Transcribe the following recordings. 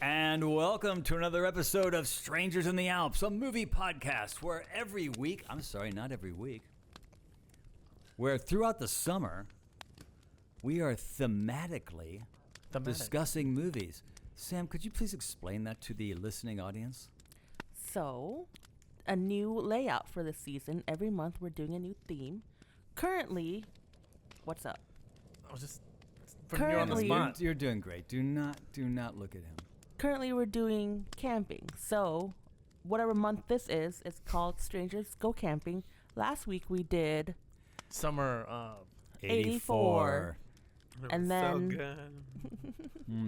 And welcome to another episode of Strangers in the Alps, a movie podcast where every week, not every week, where throughout the summer, we are thematically discussing movies. Sam, could you please explain that to the listening audience? So, a new layout for this season. Every month we're doing a new theme. Currently, what's up? I was just putting you on the spot. You're doing great. Do not look at him. Currently we're doing camping. So, whatever month this is, it's called Strangers Go Camping. Last week we did Summer 84. And then so good.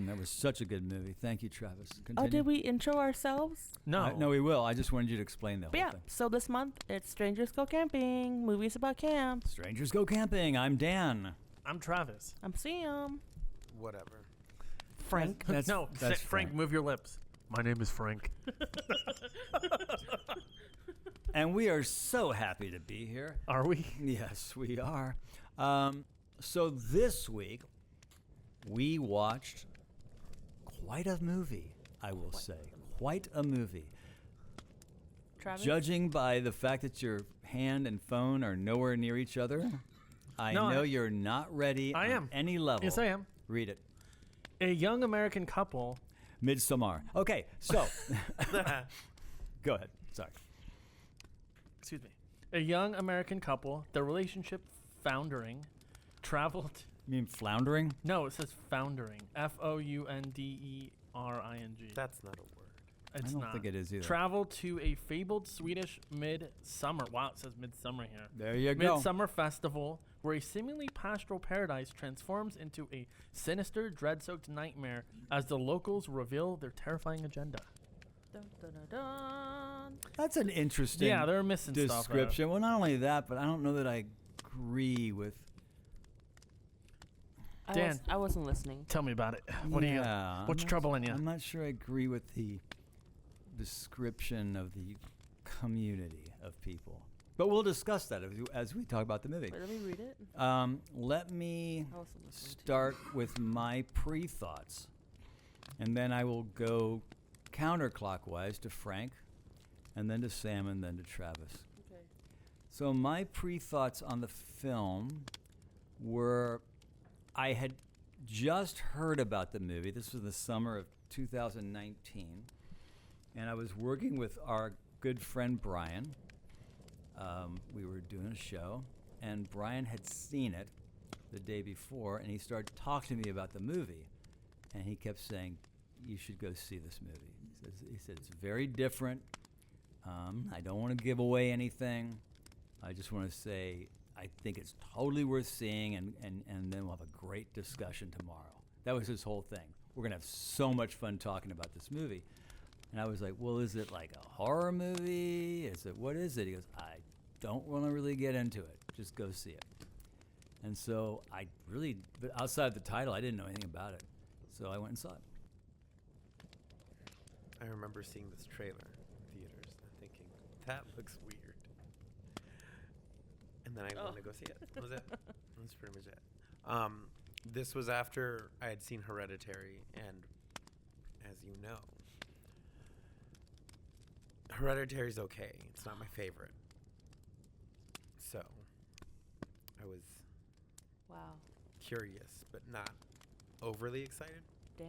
That was such a good movie. Thank you, Travis. Continue. Oh, did we intro ourselves? No. No, we will. I just wanted you to explain the whole thing. So this month it's Strangers Go Camping, movies about camp. Strangers Go Camping. I'm Dan. I'm Travis. I'm Sam. Whatever. Frank. That's Frank, move your lips. My name is Frank. And we are so happy to be here. Are we? Yes, we are. So this week, we watched quite a movie, I will say. Quite a movie. Travis? Judging by the fact that your hand and phone are nowhere near each other, I know you're not ready I am. on any level. Yes, I am. Read it. A young American couple. Midsommar. Okay, so. Go ahead. Sorry. Excuse me. A young American couple, their relationship foundering, traveled. You mean floundering? No, it says foundering. Foundering. That's not a word. It's I don't not. think it is either. Travel to a fabled Swedish midsummer. Wow, it says midsummer here. There you go. Midsummer festival, where a seemingly pastoral paradise transforms into a sinister, dread-soaked nightmare as the locals reveal their terrifying agenda. Dun, dun, dun, dun. That's an interesting They're missing description. stuff. Well, not only that, but I don't know that I agree with. Dan. I wasn't listening. Tell me about it. What's troubling you? I'm not sure I agree with the description of the community of people. But we'll discuss that as we talk about the movie. Wait, let me read it. Let me start with my pre-thoughts. And then I will go counterclockwise to Frank, and then to Sam, and then to Travis. Okay. So my pre-thoughts on the film were, I had just heard about the movie. This was the summer of 2019. And I was working with our good friend Brian. We were doing a show, and Brian had seen it the day before, and he started talking to me about the movie. And he kept saying, you should go see this movie. He said it's very different. I don't want to give away anything. I just want to say I think it's totally worth seeing, and then we'll have a great discussion tomorrow. That was his whole thing. We're going to have so much fun talking about this movie. And I was like, well, is it like a horror movie? What is it? He goes, I don't want to really get into it. Just go see it. And so but outside of the title, I didn't know anything about it. So I went and saw it. I remember seeing this trailer in theaters and thinking, that looks weird. And then I wanted to go see it. That was it. That's pretty much it. This was after I had seen Hereditary, and as you know, Hereditary's okay. It's not my favorite. So, I was curious, but not overly excited. Damn.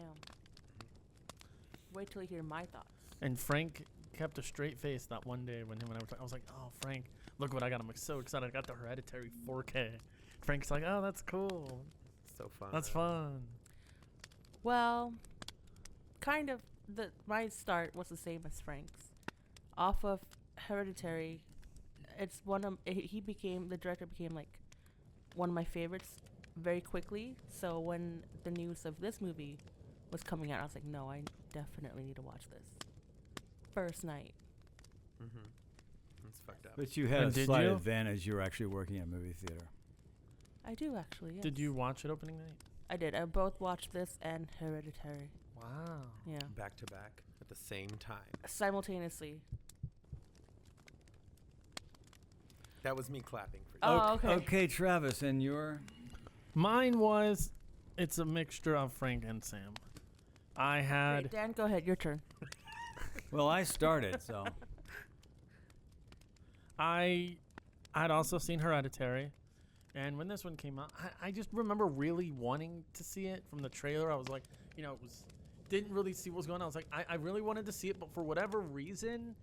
Wait till you hear my thoughts. And Frank kept a straight face that one day when him and I were talking. I was like, oh, Frank, look what I got. I'm so excited. I got the Hereditary 4K. Frank's like, oh, that's cool. So fun. That's fun. Well, kind of. My start was the same as Frank's. Off of Hereditary, the director became like one of my favorites very quickly. So when the news of this movie was coming out, I was like, no, I definitely need to watch this. First night. Mm-hmm. That's fucked up. But you had a slight advantage. You were actually working at a movie theater. I do, actually, yes. Did you watch it opening night? I did. I both watched this and Hereditary. Wow. Yeah. Back to back at the same time. Simultaneously. That was me clapping for you. Oh, okay. Okay, Travis, and your... Mine was, it's a mixture of Frank and Sam. I had Wait, Dan, go ahead. Your turn. Well, I started, so I had also seen Hereditary, and when this one came out, I just remember really wanting to see it from the trailer. I was like, it was didn't really see what was going on. I was like, I really wanted to see it, but for whatever reason,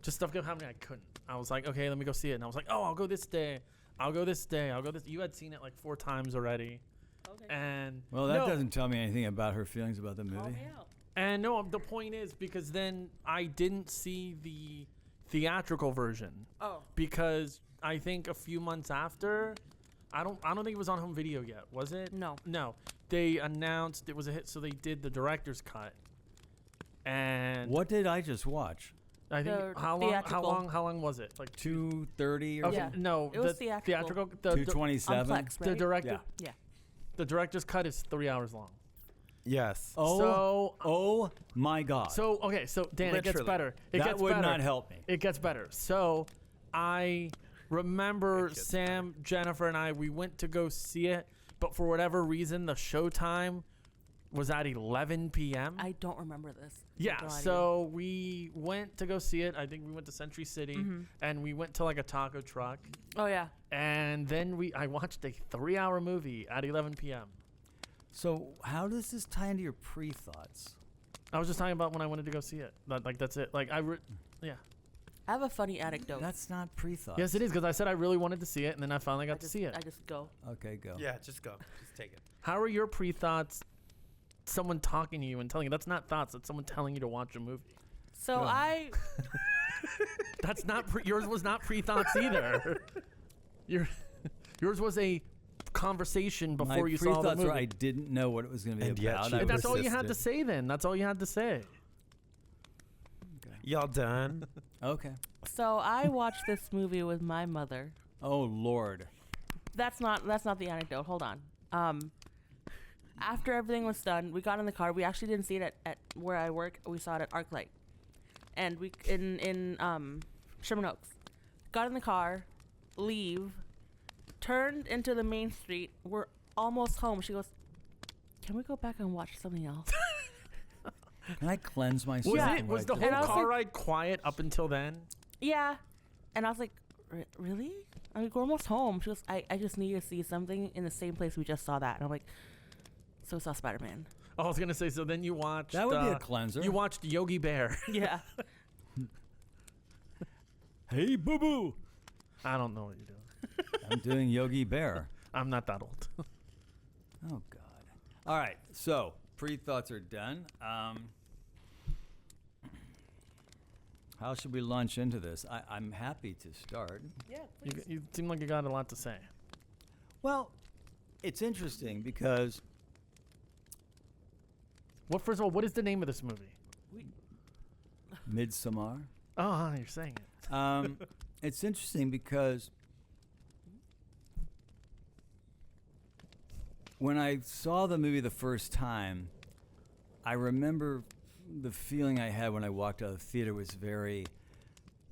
just stuff kept happening. I couldn't. I was like, okay, let me go see it, and I was like, oh, I'll go this day. I'll go this day. I'll go this. You had seen it like 4 times already, Okay. and well, that doesn't tell me anything about her feelings about the Call movie. me out. And no, the point is because then I didn't see the theatrical version. Oh. Because I think a few months after, I don't think it was on home video yet, was it? No. No. They announced it was a hit, so they did the director's cut. And What did I just watch? I think The how long was it? Like 2:30 or okay, Yeah. no, It was theatrical. the 2:27. Unplex, the right? director Yeah. the director's cut is 3 hours long. Yes. Oh my God! So okay, so Dan, it gets Literally. better. It that gets would better. not help me. It gets better. So I remember It gets Sam, Jennifer, and we went to go see it, but for whatever reason, the showtime was at 11 p.m. I don't remember this. Yeah, No idea. so we went to go see it. I think we went to Century City, Mhm. and we went to like a taco truck, Oh yeah. and then I watched a 3-hour movie at 11 p.m. So how does this tie into your pre-thoughts? I was just talking about when I wanted to go see it. That's it. Like yeah. I have a funny anecdote. That's not pre-thoughts. Yes, it is because I said I really wanted to see it, and then I finally got to see it. I just go. Okay, go. Yeah, just go. Just take it. How are your pre-thoughts? Someone talking to you and telling you that's not thoughts. That's someone telling you to watch a movie. So Go. That's not yours. Was not pre-thoughts either. Yours was a conversation before My you saw the pre-thoughts movie. were I didn't know what it was going to be And yet about. she I And was- that's all you had to persisted. say. Then that's all you had to say. Y'all done? Okay. So I watched this movie with my mother. Oh Lord. That's not the anecdote. Hold on. After everything was done, we got in the car. We actually didn't see it at where I work. We saw it at ArcLight, and we in Sherman Oaks. Got in the car, leave, turned into the main street. We're almost home. She goes, "Can we go back and watch something else?" Can I cleanse myself? Was Yeah. it? from Was what the I whole And I was car like- ride quiet up until then? Yeah, and I was like, "Really?" I'm like, "We're almost home." She goes, I just need to see something in the same place we just saw that." And I'm like, "So we saw Spider-Man." Oh, I was gonna say. So then you watched. That would be a cleanser. You watched Yogi Bear. Yeah. Hey, boo boo. I don't know what you're doing. I'm doing Yogi Bear. I'm not that old. Oh God. All right. So pre-thoughts are done. How should we launch into this? I'm happy to start. Yeah. You seem like you got a lot to say. Well, it's interesting because Well, first of all, what is the name of this movie? Midsommar. Oh, you're saying it. It's interesting because when I saw the movie the first time, I remember the feeling I had when I walked out of the theater was very,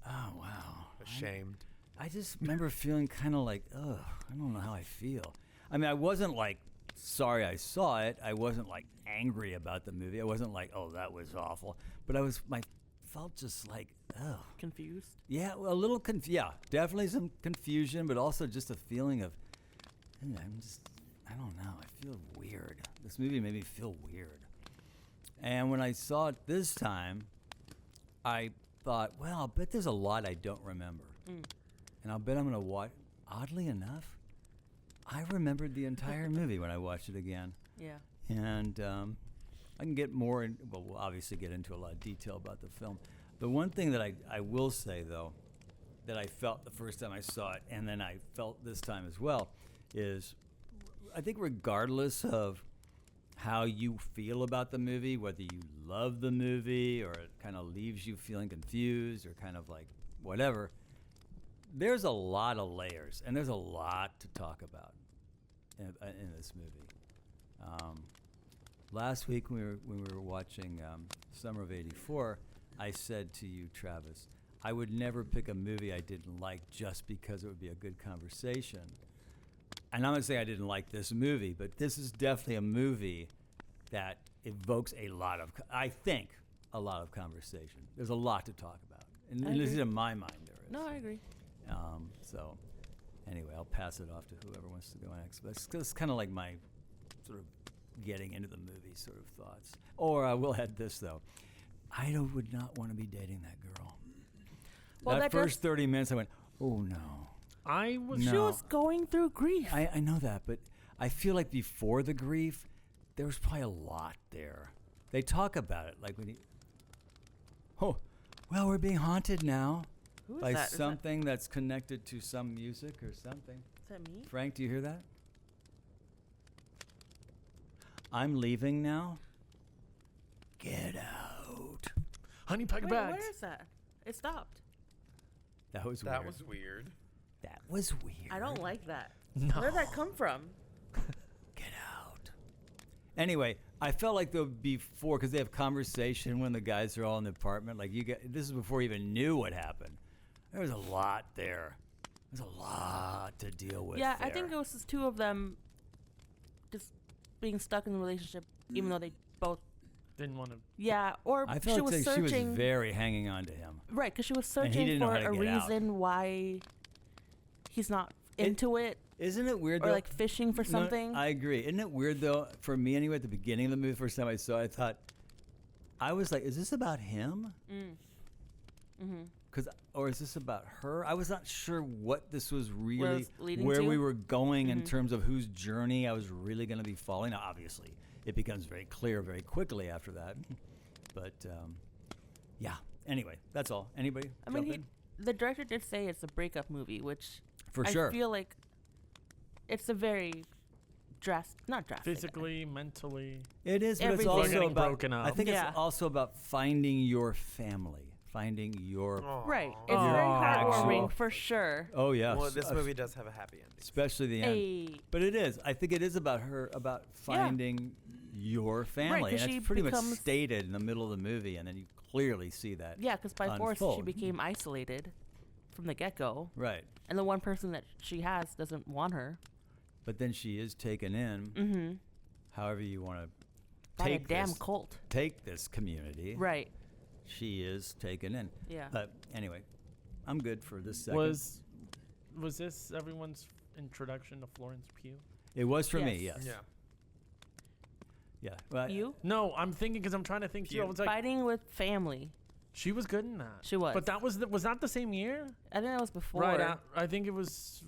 oh wow, Ashamed. I just remember feeling kind of like, ugh, I don't know how I feel. I mean, I wasn't like sorry I saw it. I wasn't like angry about the movie. I wasn't like, oh, that was awful. But I felt just like, ugh. Confused. Yeah, well, a little yeah, definitely some confusion, but also just a feeling of, I don't know, I feel weird. This movie made me feel weird. And when I saw it this time, I thought, well, I'll bet there's a lot I don't remember. And I'll bet I'm going to watch, oddly enough, I remembered the entire movie when I watched it again. Yeah. And I can get more, we'll obviously get into a lot of detail about the film. The one thing that I will say, though, that I felt the first time I saw it, and then I felt this time as well, is I think regardless of how you feel about the movie, whether you love the movie or it kind of leaves you feeling confused or kind of like whatever, there's a lot of layers and there's a lot to talk about in this movie. Last week when we were watching Summer of '84, I said to you, Travis, I would never pick a movie I didn't like just because it would be a good conversation. And I'm not saying I didn't like this movie, but this is definitely a movie that evokes a lot of, I think, a lot of conversation. There's a lot to talk about. And I at least agree. in my mind there is. No, I agree. So anyway, I'll pass it off to whoever wants to go next. But it's kind of like my sort of getting into the movie sort of thoughts. Or I will add this, though. I would not want to be dating that girl. Well, that that first 30 minutes, I went, oh, no. I was. No. She was going through grief. I know that, but I feel like before the grief, there was probably a lot there. They talk about it, like when he, oh, well, we're being haunted now Who is by that? Is that- something that's connected to some music or something. Is that me? Frank, do you hear that? I'm leaving now. Get out. Honey, pack Wait, your bags. where is that? It stopped. That was That weird. was weird. That was weird. I don't like that. No. Where did that come from? Get out. Anyway, I felt like the before, because they have conversation when the guys are all in the apartment. Like this is before you even knew what happened. There was a lot there. There's a lot to deal with. Yeah, I there. think it was just two of them just being stuck in the relationship, even though they both. Didn't want to. Yeah, or I she felt was like she searching. was very hanging on to him. Right, because she was And he searching didn't know for how to a get out. reason why he's not into it, Isn't it weird or though? like fishing for No, something. I agree. Isn't it weird though? For me anyway, at the beginning of the movie, first time I saw it, I thought, I was like, is this about him? Or is this about her? I was not sure what this was really, it's leading where to? we were going in terms of whose journey I was really going to be following. Now, obviously, it becomes very clear very quickly after that. But yeah. Anyway, that's all. Anybody? I mean, jump in? the director did say it's a breakup movie, which For I sure. feel like it's a very not drastic. Physically, mentally. It is, but it's everything. also They're getting about. broken up. I think Yeah. it's also about finding your family, finding your. Right. Aw. It's very Aw. heartwarming for sure. Oh yeah. Well, this movie does have a happy ending. especially the end. A But it is. I think it is about her, about finding your family. 'cause and she it's pretty much becomes- stated in the middle of the movie, and then you clearly see that. yeah, because by force she unfold. became isolated from the get-go, Right. and the one person that she has doesn't want her. But then she is taken in, Mm-hmm. however you want to By a take damn this, cult. take this community. Right. She is taken in. Yeah. But anyway, I'm good for this second. Was this everyone's introduction to Florence Pugh? It was for me, Yes. yes. Yeah. Yeah. Well, You No, I'm thinking because I'm trying to think too. I Pugh. was like, fighting with family. she was good in that. She was. But that was that the same year? I think that was before. Right. I think it was.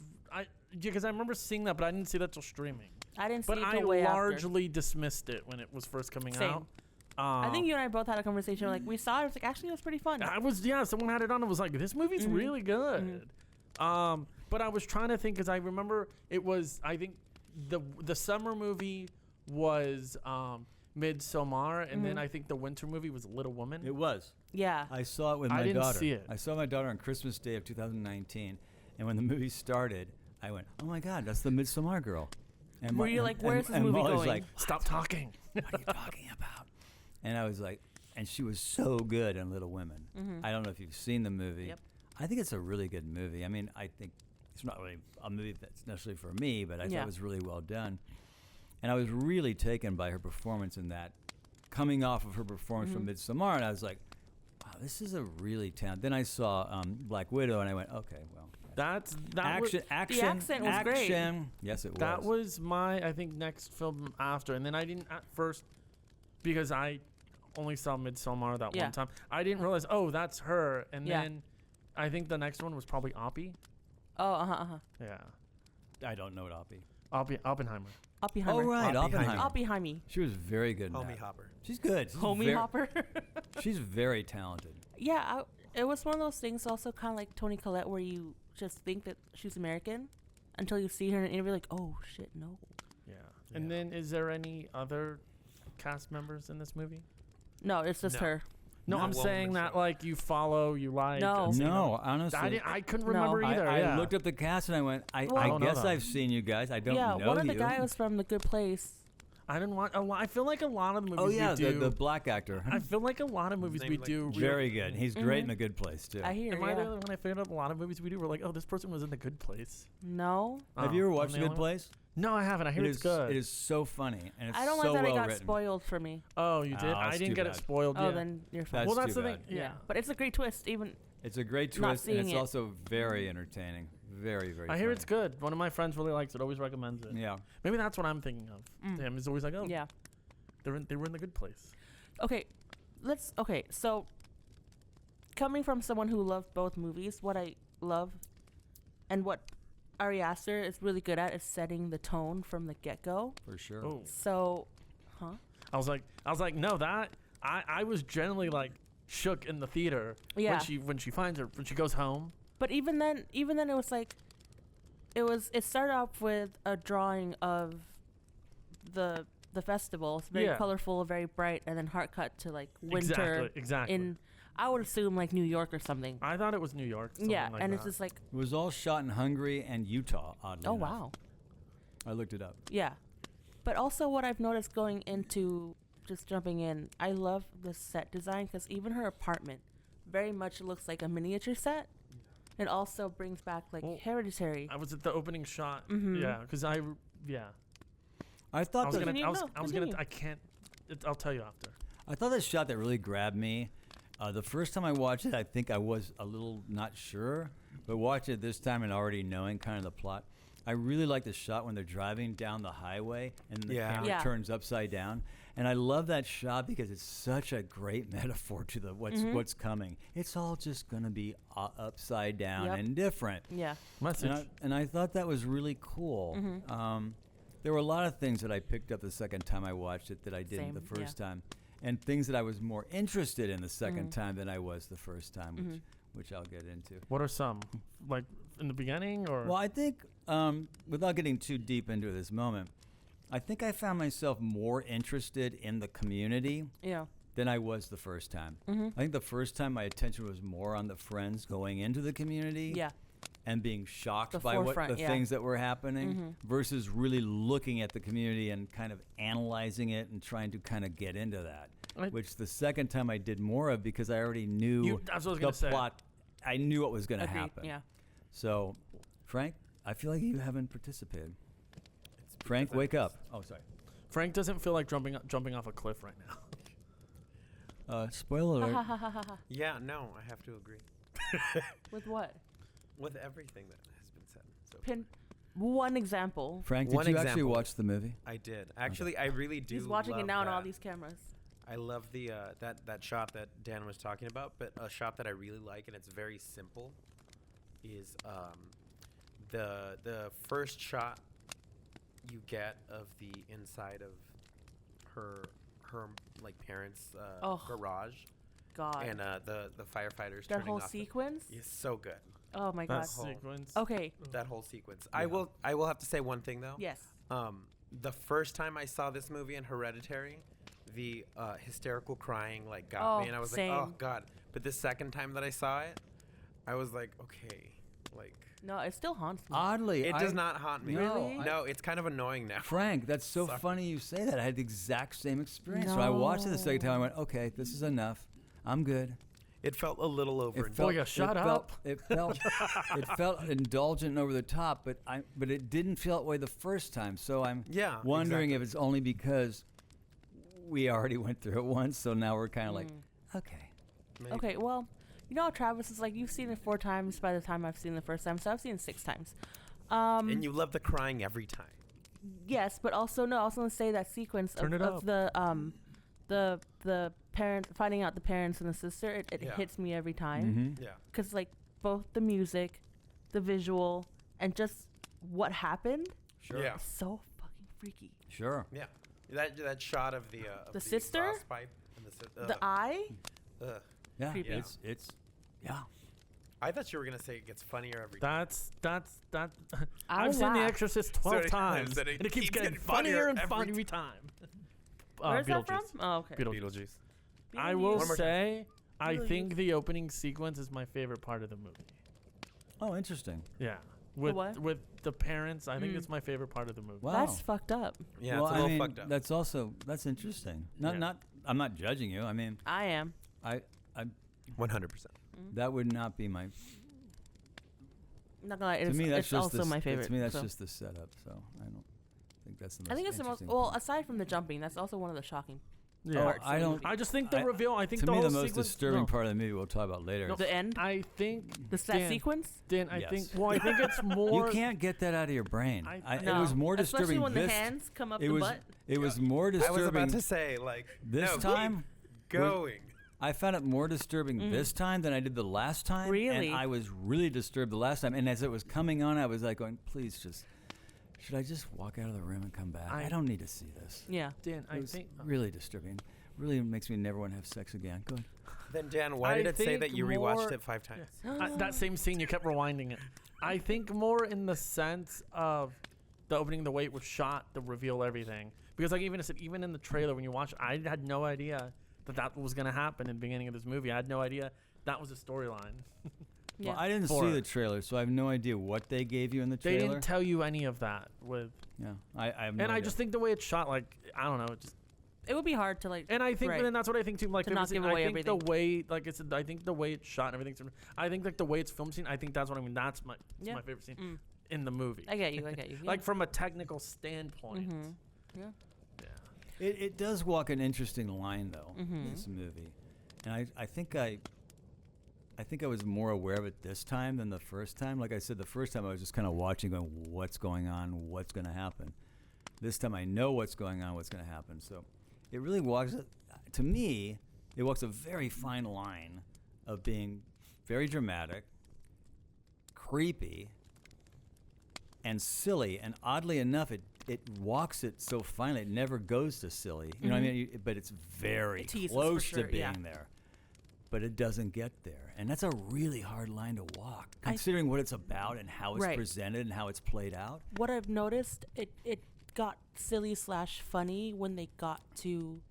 Because I remember seeing that, but I didn't see that till streaming. I didn't see But it I till way after. largely dismissed it when it was first coming Same. out. I think you and I both had a conversation. Like we saw it. It was like actually it was pretty fun. Someone had it on and was like, this movie's Mhm. really good. But I was trying to think because I remember it was, I think the summer movie was Midsommar, and then I think the winter movie was Little Woman. it was. Yeah. I saw it with I my didn't daughter. see it. I saw my daughter on Christmas Day of 2019, and when the movie started, I went, "Oh my God, that's the Midsommar girl." And Were you like, "Where's this and movie Molly's going?" like, Stop talking. "What are you talking about?" And I was like, and she was so good in Little Women. I don't know if you've seen the movie. Yep. I think it's a really good movie. I mean, I think it's not really a movie that's necessarily for me, but I thought Yeah. it was really well done. And I was really taken by her performance in that, coming off of her performance from Midsommar, and I was like, wow, this is a really talented. Then I saw Black Widow, and I went, okay, well. That Action, action, accent was great. action. Yes, it was. That was my, I think, next film after. And then I didn't at first, because I only saw Midsommar that Yeah. one time. I didn't realize, oh, that's her. And Yeah. then I think the next one was probably Oppie. Oh, uh-huh. Yeah. I don't know it, Oppie. Oppenheimer. Oppenheimer. Oh, right, Oppenheimer. Oppenheimer. Oppenheimer. She was very good in Homie that. Hopper. She's good. She's Homie very, Hopper. She's very talented. Yeah, it was one of those things also kind of like Toni Collette where you just think that she's American until you see her in an interview like, oh, shit, no. Yeah. And then is there any other cast members in this movie? No, it's just No. her. No, No, I'm well, saying that like you follow, you like. No. and see them. No, honestly. I couldn't No. remember either. I yeah. looked up the cast and I went, I Well- I don't know guess them. I've seen you guys. I don't Yeah, know one of you. the guys from The Good Place. I didn't want a lot. I feel like a lot of the movies Oh, yeah, we do. the black actor. I feel like a lot of movies His we name, like, do. Very good. He's great in The Good Place, too. I hear, Am I the yeah. only one I figured out a lot of movies we do? We're like, oh, this person was in The Good Place. No. Have Oh, you ever I'm watched the The Good only one? Place? No, I haven't. I hear it's good. It is so funny, and it's I don't so like that well it got written. spoiled for me. Oh, you did? Oh, I that's didn't too get it bad. spoiled Oh, yet. then you're fine. That's Well, that's too the thing. bad. Yeah. But it's a great twist. Even It's a great Not twist, and it's seeing it. also very entertaining. Very, very. I hear funny. it's good. One of my friends really likes it. Always recommends it. Yeah. Maybe that's what I'm thinking of. Him is always like, oh, yeah. they were in the good place. Okay, so coming from someone who loved both movies, what I love and what Ari Aster is really good at is setting the tone from the get-go. For sure. Oh, So, I was like, no, that I was generally like shook in the theater Yeah. when she finds her when she goes home. But even then it was like, it started off with a drawing of the festival. It's very Yeah. colorful, very bright, and then heart cut to like winter Exactly. in, I would assume like New York or something. I thought it was New York. Yeah, like and that. it's just like, It was all shot in Hungary and Utah. Oddly oh enough. wow. I looked it up. Yeah. But also what I've noticed going into, just jumping in, I love the set design because even her apartment very much looks like a miniature set. It also brings back like Well, Hereditary. I was at the opening shot. Mhm. Yeah, because yeah. I thought I was the gonna. Continue, I was no, gonna. continue. I can't. I'll tell you after. I thought the shot that really grabbed me. The first time I watched it, I think I was a little not sure, but watching it this time and already knowing kind of the plot, I really like the shot when they're driving down the highway and the Yeah. camera Yeah. turns upside down. And I love that shot because it's such a great metaphor to the what's coming. It's all just going to be upside down Yep. and different. Yeah. Message. And I thought that was really cool. Mm-hmm. There were a lot of things that I picked up the second time I watched it that I didn't Same, the yeah. first time, and things that I was more interested in the second Mm-hmm. time than I was the first time, which I'll get into. What are some like in the beginning or? Well, I think, without getting too deep into this moment, I think I found myself more interested in the community Yeah. than I was the first time. Mm-hmm. I think the first time my attention was more on the friends going into the community. Yeah. And being shocked The by what forefront, the yeah. things that were happening versus really looking at the community and kind of analyzing it and trying to kind of get into that. I- Which the second time I did more of because I already knew That's what I was the gonna say. plot. I knew what was going to Agreed. happen. Yeah. So, Frank, I feel like you haven't participated. It's Frank, because wake I up. Oh, sorry. Frank doesn't feel like jumping off a cliff right now. Spoiler alert. Yeah, no, I have to agree With what? with everything that has been said. So Pin one example. Frank, did One you actually example. watch the movie? I did actually. I really do. He's watching it love now on all that. these cameras. I love the that shot that Dan was talking about, but a shot that I really like, and it's very simple, is the first shot you get of the inside of her like parents' Oh. garage, God. and the firefighters that turning whole off. sequence? Is so good. Oh my God. That sequence. Okay. That whole sequence. I will have to say one thing though. Yes. The first time I saw this movie in Hereditary, the hysterical crying like got Oh, me, and I was same. like, oh God. But the second time that I saw it, I was like, okay, like No, it still haunts me. Oddly, it does not haunt me. No, Really? No, it's kind of annoying now. Frank, that's so Sorry. funny you say that. I had the exact same experience. When I watched it the second time, I went, okay, this is enough. I'm good. It felt a little over. yeah, shut up. It felt indulgent and over the top, but it didn't feel that way the first time. So I'm Yeah, wondering exactly. if it's only because we already went through it once, so now we're kind of like, okay. Maybe. Okay, well, you know how Travis is like, you've seen it 4 times by the time I've seen it the first time, so I've seen it 6 times. And you love the crying every time. Yes, but also no. I was gonna say that sequence Turn it of the parent finding out the parents and the sister. It Yeah. hits me every time Mhm. Yeah. because like both the music, the visual, and just what happened Sure. Yeah. is so fucking freaky. Sure. Yeah. That shot of the The sister? exhaust pipe and The eye. ugh. Yeah. Creepy. It's yeah. I thought you were gonna say it gets funnier every time. That's that. I I've seen The laugh. Exorcist 12 Sorry, times, said and it keeps getting getting funnier and every funnier every time. Where's that from? Beetlejuice. Oh, okay. Beetlejuice. I will Beetlejuice. One more time. say, I Beetlejuice. think the opening sequence is my favorite part of the movie. Oh, interesting. Yeah, with what? with the parents, I think Mm. it's my favorite part of the movie. Wow. That's fucked up. Yeah, well, it's a little I mean, fucked up. that's interesting. Not Yeah. not. I'm not judging you. I mean, I am. I 100%. that would not be my. Not gonna lie, To it's, me, that's it's just also the, my favorite. To me, that's so. just the setup. So I don't. think that's the most. I think it's the most. interesting Well, part. aside from the jumping, that's also one of the shocking. Yeah. parts I of the don't- movie. I just think the I- reveal. I think to the me, whole the most sequence, disturbing no. part of the movie we'll talk about later. No. The end, I think that Dan, sequence. Dan, I Yes. think. Well, I think it's more. You can't get that out of your brain. It No. was more Especially disturbing when this. the hands come up it the was. butt. It was more I disturbing was about to say, like, this no, time. keep going. I found it more disturbing this time than I did the last time. Really? And I was really disturbed the last time. And as it was coming on, I was like going, please just, should I just walk out of the room and come back? I don't need to see this. Yeah. Dan, It I was think. really disturbing. Really makes me never want to have sex again. Go ahead. Then Dan, why I did it say think that you rewatched more- it 5 times? That same scene, you kept rewinding it. I think more in the sense of the opening, the way it was shot to reveal everything. Because like even I said, even in the trailer when you watch, I had no idea that was going to happen in the beginning of this movie. I had no idea that was a storyline. Yeah. Well, I didn't For see it. the trailer, so I have no idea what they gave you in the They trailer. didn't tell you any of that with, Yeah, I have no and I idea. just think the way it's shot, like I don't know, it just. It would be hard to like. And I think, Right. and that's what I think too. Like, To not everything- give away I think everything. the way, like I said, I think the way it's shot and everything. I think like the way it's filmed scene. I think that's what I mean. That's my, Yeah. my favorite scene Mm. in the movie. I get you. I get you. Yeah. Like from a technical standpoint. Mhm. Yeah. Yeah. It does walk an interesting line though. Mhm. This movie, and I think I was more aware of it this time than the first time. Like I said, the first time I was just kind of watching, going, "What's going on? What's going to happen?" This time I know what's going on, what's going to happen. So it really walks. To me, it walks a very fine line of being very dramatic, creepy, and silly. And oddly enough, it walks it so finely. It never goes to silly. You know what I mean? But it's very It teases for close sure, to being yeah. there. But it doesn't get there. And that's a really hard line to walk, considering what it's about and how it's Right. presented and how it's played out. What I've noticed, it got silly / funny when they got to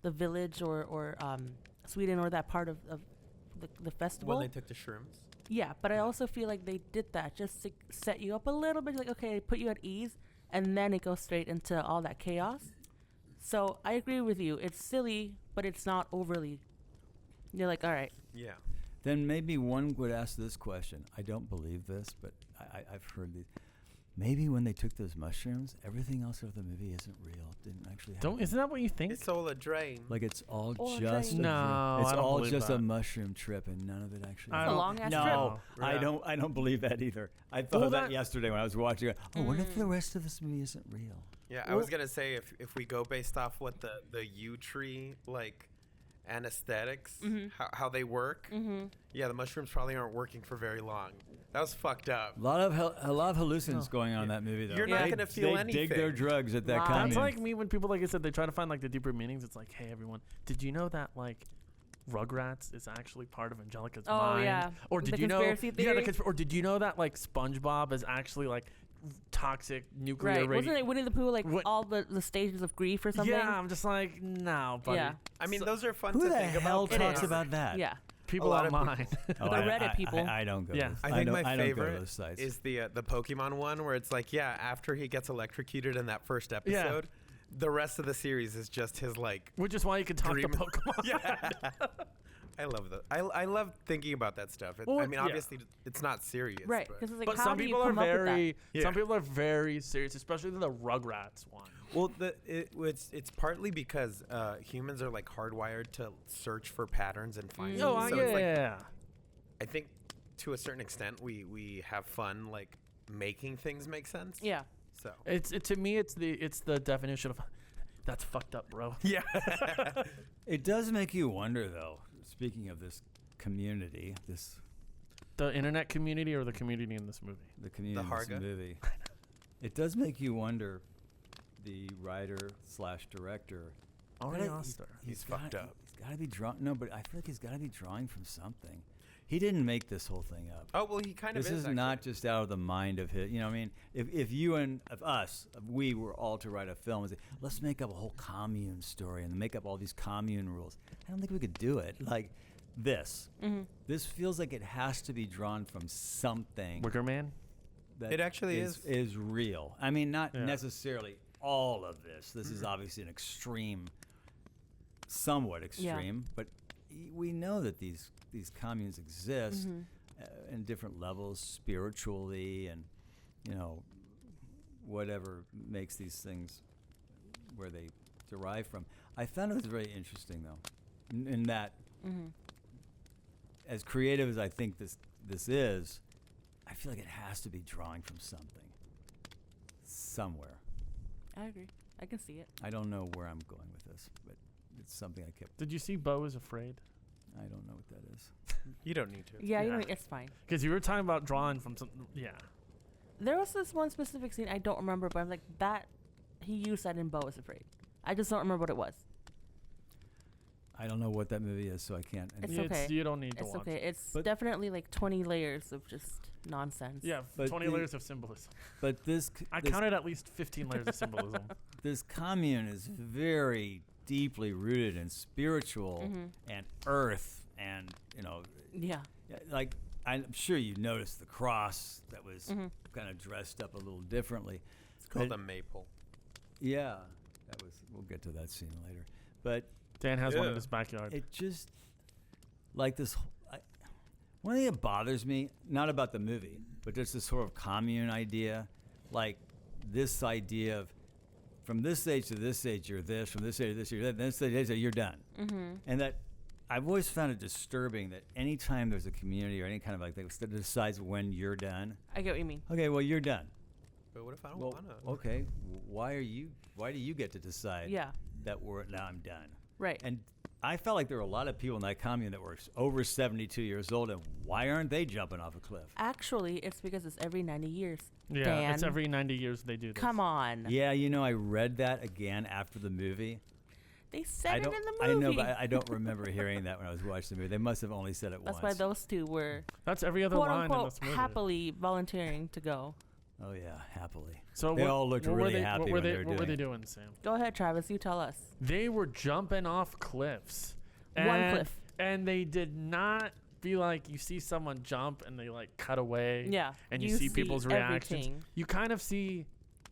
the village or Sweden or that part of the festival. When they took the shrooms. Yeah, but I also feel like they did that just to set you up a little bit, like, okay, put you at ease, and then it goes straight into all that chaos. So I agree with you. It's silly, but it's not overly. You're like, all right. Yeah. Then maybe one would ask this question. I don't believe this, but I've heard these. Maybe when they took those mushrooms, everything else of the movie isn't real. Didn't actually happen. Isn't that what you think? It's all a drain. Like it's all Or a just drain. a No, it's I don't all believe just a that. mushroom trip, and none of it actually. I It's a don't- long ass No, trip. I Yeah. don't believe that either. I thought Well, that that- yesterday when I was watching it. Oh, what if the rest of this movie isn't real? Yeah, I was gonna say if we go based off what the yew tree like anesthetics, how they work. Yeah, the mushrooms probably aren't working for very long. That was fucked up. A lot of hallucinations going on in that movie, though. You're not They- gonna feel they dig their anything. drugs at that Wow. commune. That's like me when people, like I said, they try to find like the deeper meanings. It's like, hey, everyone, did you know that like Rugrats is actually part of Angelica's Oh, mind? yeah. Or The did you know? conspiracy Yeah, theory? or did you know that like SpongeBob is actually like toxic nuclear Right. Wasn't it Winnie the Pooh, like What- all the stages of grief or something? Yeah, I'm just like, no, buddy. Yeah. I mean, So- those are fun Who to the think hell about. talks is. about that? Yeah. People A lot of online. Oh, The Reddit people. I don't go. Yeah. To those. I think don't, my I don't go to favorite those sites. is the Pokemon one where it's like, yeah, after he gets electrocuted in that first episode, the rest of the series is just his like. Which is why you can talk Dream- to Pokemon. Yeah. I love that. I love thinking about that stuff. Well, I mean, yeah. obviously, it's not serious. Right. but- Because it's like, But how some do you people are come up with that? very, Yeah. some people are very serious, especially the Rugrats one. Well, it's partly because humans are like hardwired to search for patterns and find them. Oh, So yeah, it's like, yeah. I think to a certain extent we have fun like making things make sense. Yeah. So To me, it's the definition of that's fucked up, bro. yeah. It does make you wonder, though. Speaking of this community, The internet community or the community in this movie? the community in this Harga? movie, it does make you wonder. The writer / director. Ari gotta- Aster. He's gotta- fucked up. He's got to be drawing. No, but I feel like he's got to be drawing from something. He didn't make this whole thing up. Oh well, he kind of This is not just out of the mind of his. You know, what I mean, if you and if us, if we were all to write a film and say, let's make up a whole commune story and make up all these commune rules, I don't think we could do it like this. This feels like it has to be drawn from something Wicker Man? that It actually is real. I mean, not Yeah. necessarily all of this. This is obviously an extreme, somewhat extreme, but we know that these communes exist in different levels, spiritually and, you know, whatever makes these things where they derive from. I found it was very interesting, though, in that as creative as I think this is, I feel like it has to be drawing from something somewhere. I agree. I can see it. I don't know where I'm going with this, but it's something I kept. Did you see Beau is Afraid? I don't know what that is. You don't need to. Yeah, you know, it's fine. Because you were talking about drawing from some. Yeah. There was this one specific scene I don't remember, but I'm like, that he used that in Beau is Afraid. I just don't remember what it was. I don't know what that movie is, so I can't. It's okay. You don't need to It's watch okay. it. It's But- definitely like 20 layers of just nonsense. Yeah, But 20 the- layers of symbolism. But this I this, counted at least 15 layers of symbolism. this commune is very deeply rooted in spiritual and earth, and Yeah. like I'm sure you noticed the cross that was kind of dressed up a little differently. It's called But- a maple. Yeah, that was. We'll get to that scene later, but Dan has one in Yeah. his backyard. it just like this. One thing that bothers me, not about the movie, but just this sort of commune idea, like this idea of from this age to this age you're this, from this age to this age you're that, this age you're done, and that I've always found it disturbing that anytime there's a community or any kind of like thing that decides when you're done. I get what you mean. Okay, well you're done. But what if I don't Well, want to? okay, why do you get to decide? Yeah. That now I'm done. Right. And I felt like there were a lot of people in that commune that were over 72 years old, and why aren't they jumping off a cliff? Actually, it's because it's every 90 years. yeah, Dan, it's every 90 years they do this. come on. Yeah, I read that again after the movie. They said I it in don't. the I movie. know, but I don't remember hearing that when I was watching the movie. They must have only said it That's once. why those two were That's every other quote line in unquote this movie. happily volunteering to go. Oh yeah, happily. So They what, all looked what really were they, happy what were when they, they were What were doing they it. doing, Sam? Go ahead, Travis. You tell us. They were jumping off cliffs. One And- cliff. And they did not be like, you see someone jump and they like cut away. Yeah. And you see people's reactions. everything. You kind of see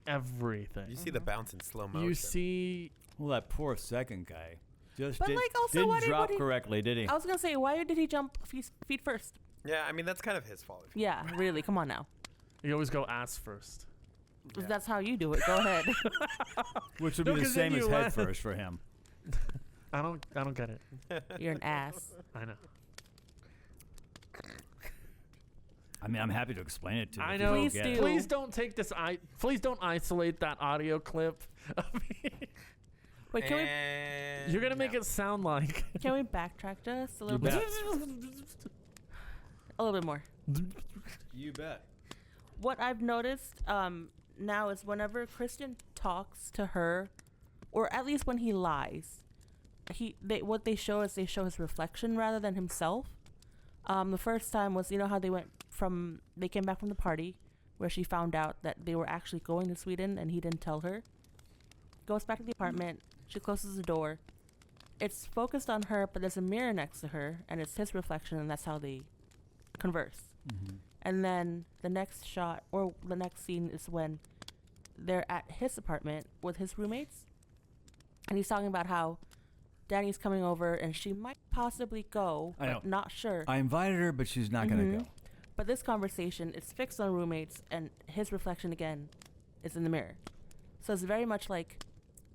everything. You see the bounce in slow motion. You see. Well, that poor second guy just But, like, also, didn't why did- drop what did- correctly, did he? I was gonna say, why did he jump feet first? Yeah, I mean that's kind of his fault. if you- Yeah, really. Come on now. You always go ass first. Yeah. That's how you do it. Go ahead. Which would No, be the 'cause then same as you head laugh. first for him. I don't get it. You're an ass. I know. I mean, I'm happy to explain it to you. I if you know. don't Please get do. it. Please don't take this. Please don't isolate that audio clip. Wait, can You're gonna make no. it sound like. we backtrack just a You little bit? bet. A little bit more. You bet. What I've noticed now is whenever Christian talks to her, or at least when he lies, what they show is they show his reflection rather than himself. The first time was, how they came back from the party where she found out that they were actually going to Sweden and he didn't tell her. Goes back to the apartment. She closes the door. It's focused on her, but there's a mirror next to her, and it's his reflection, and that's how they converse. Mm-hmm. And then the next shot, or the next scene, is when they're at his apartment with his roommates. And he's talking about how Danny's coming over and she might possibly go, I know. but not sure. I invited her, but she's not going to go. But this conversation is fixed on roommates, and his reflection again is in the mirror. So it's very much like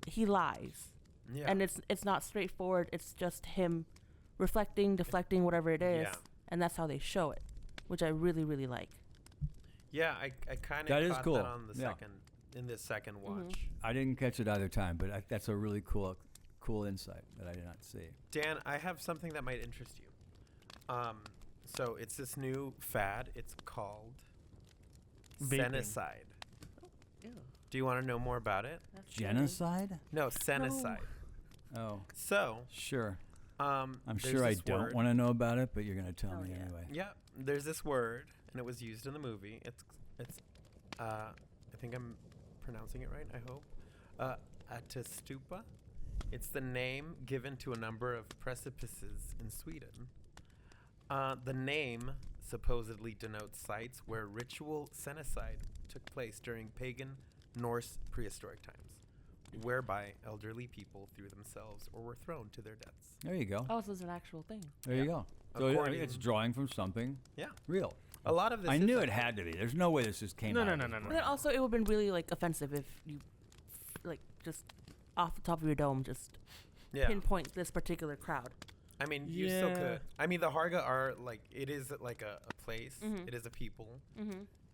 he lies. Yeah. And it's not straightforward. It's just him reflecting, deflecting, whatever it is. Yeah. And that's how they show it, which I really, really like. Yeah, I kind That of is caught cool. that on the Yeah. in this second watch. I didn't catch it either time, but that's a really cool insight that I did not see. Dan, I have something that might interest you. So it's this new fad. It's called Vaping. senicide. Yeah. Do you want to know more about it? That's scary. Genocide? No, senicide. Oh, So, sure. I'm I'm sure I don't want to know about it, but you're going to tell Oh, me yeah. anyway. Yeah, there's this word, and it was used in the movie. It's I think I'm pronouncing it right. I hope. Atastupa. It's the name given to a number of precipices in Sweden. The name supposedly denotes sites where ritual senicide took place during pagan Norse prehistoric times, whereby elderly people threw themselves or were thrown to their deaths. There you go. Oh, so it's an actual thing. There you Yeah. go. So According- it's drawing from something Yeah. real. A lot of this. I knew it had to be. There's no way this just came out. No. But then also, it would have been really like offensive if you, like, just off the top of your dome, just pinpoint this particular crowd. I mean, you still could. I mean, the Harga are like, it is like a place. It is a people,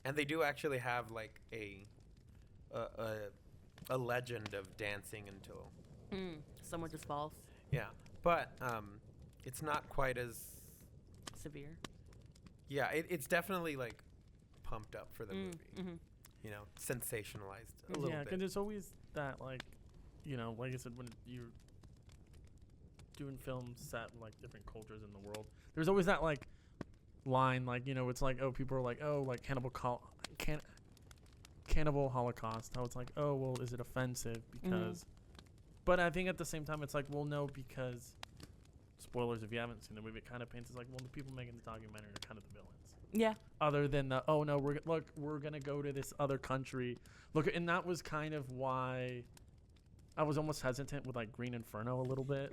and they do actually have like a legend of dancing until Someone just falls. Yeah, but it's not quite as Severe. Yeah, it's definitely like pumped up for the movie. You know, sensationalized a little Yeah, bit. because there's always that, like, you know, like I said, when you're doing films set in, like, different cultures in the world, there's always that, like, line, like, you know, it's like, oh, people are like, oh, like, cannibal Holocaust. How it's like, oh, well, is it offensive? Because, but I think at the same time, it's like, well, no, because, spoilers if you haven't seen the movie, it kind of paints as like, well, the people making the documentary are kind of the villains. Yeah. Other than the, oh no, we're gonna go to this other country. Look, and that was kind of why I was almost hesitant with like Green Inferno a little bit.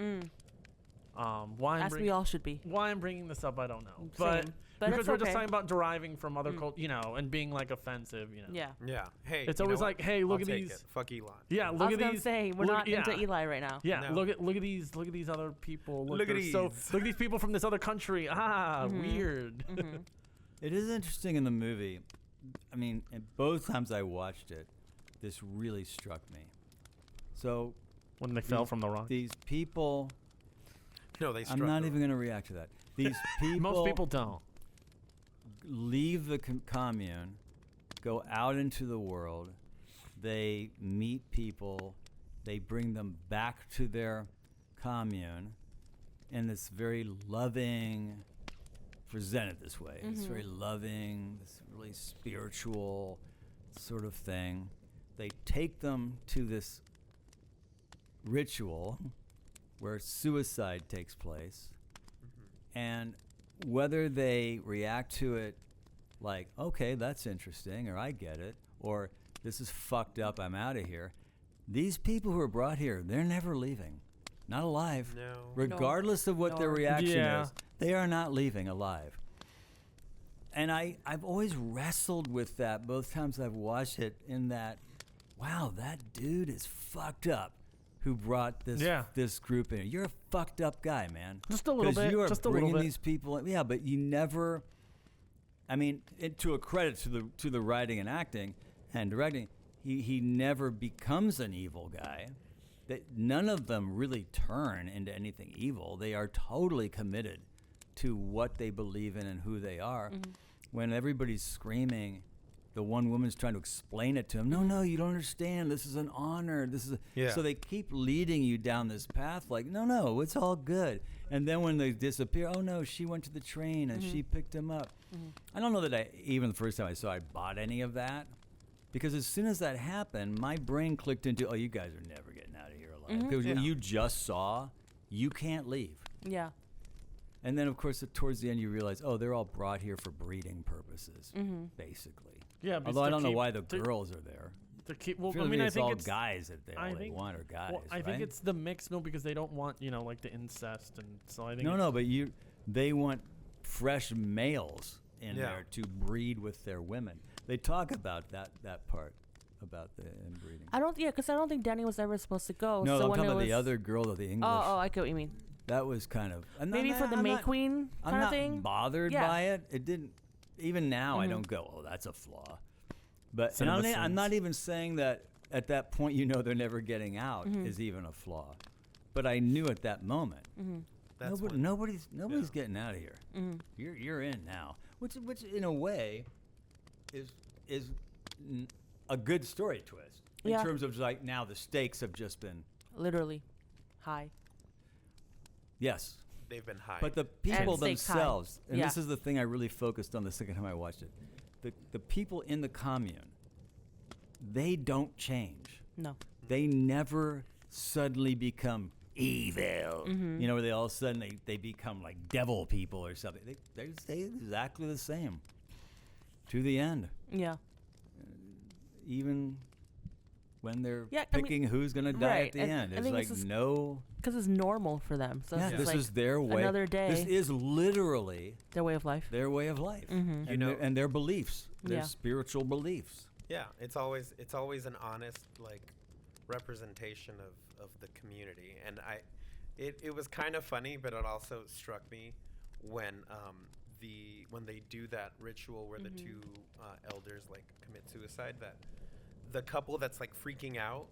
Why? As we all should be. Why I'm bringing this up, I don't know. Same. But because it's we're just okay. talking about deriving from other cultures, you know, and being like offensive, you know. Yeah. Yeah. Hey, It's you always know like, what? hey, look I'll at take these. it. Fuck Elon. Yeah, I look was at gonna these. say we're not into Eli right now. Yeah, No. look at these other people. Look at they're these. look at these people from this other country. Weird. It is interesting in the movie. I mean, and both times I watched it, this really struck me. So When they fell from the rock. these people, No, they. I'm not even going to react to that. These people, Most people don't. leave the commune, go out into the world. They meet people. They bring them back to their commune in this very loving, presented this way. It's very loving, this really spiritual sort of thing. They take them to this ritual where suicide takes place. And whether they react to it like, okay, that's interesting, or I get it, or this is fucked up, I'm out of here. These people who are brought here, they're never leaving. Not alive. No. Regardless of what their No. reaction Yeah. is, they are not leaving alive. And I've always wrestled with that both times I've watched it, in that, wow, that dude is fucked up who brought this group in. You're a fucked up guy, man. Just a little 'Cause bit. you are Just a bringing little bit. these people in. Yeah, but you never, I mean, to a credit to the writing and acting and directing, he never becomes an evil guy. That none of them really turn into anything evil. They are totally committed to what they believe in and who they are. When everybody's screaming, the one woman's trying to explain it to him. No, you don't understand. This is an honor. So they keep leading you down this path like, no, it's all good. And then when they disappear, oh no, she went to the train and she picked him up. I don't know that even the first time I saw it, I bought any of that. Because as soon as that happened, my brain clicked into, oh, you guys are never getting out of here alive. Because what you just saw, you can't leave. Yeah. And then, of course, towards the end, you realize, oh, they're all brought here for breeding purposes, basically. Yeah, because Although I to don't know keep- why the to- girls are there. To keep, well, Feels I mean, like I it's think all it's guys that they all they want are guys. Well, I think right? it's the mix, no, because they don't want, you know, like the incest, and so I think no, but they want fresh males in Yeah. there to breed with their women. They talk about that part about the inbreeding. Because I don't think Danny was ever supposed to go. No, so I'm when talking it about the was- other girl, the English. Oh, I get what you mean. That was kind of Maybe for the May Queen I'm kind not of thing. bothered Yeah. by it. It didn't. Even now, I don't go, oh, that's a flaw. But and Cinema I'm sins. not even saying that at that point, they're never getting out is even a flaw. But I knew at that moment, That's nobody's getting out of here. You're in now, which in a way is a good story twist in Yeah. terms of like now the stakes have just been Literally. High. yes. They've been high. But the people stakes high. themselves, and Yeah. this is the thing I really focused on the second time I watched it, the people in the commune, they don't change. No. They never suddenly become evil. Where they all of a sudden they become like devil people or something. They stay exactly the same to the end. Yeah. Even when they're Yeah, I mean- picking who's going to die right. at the And end. I It's think like this is- no because it's normal for them. So Yeah, it's just this like is their way. another day. This is literally their way of life. their way of life, Mm-hmm. and their beliefs, their Yeah. spiritual beliefs. Yeah, it's always an honest like representation of the community, and it was kind of funny, but it also struck me when when they do that ritual where the two elders like commit suicide, that the couple that's like freaking out,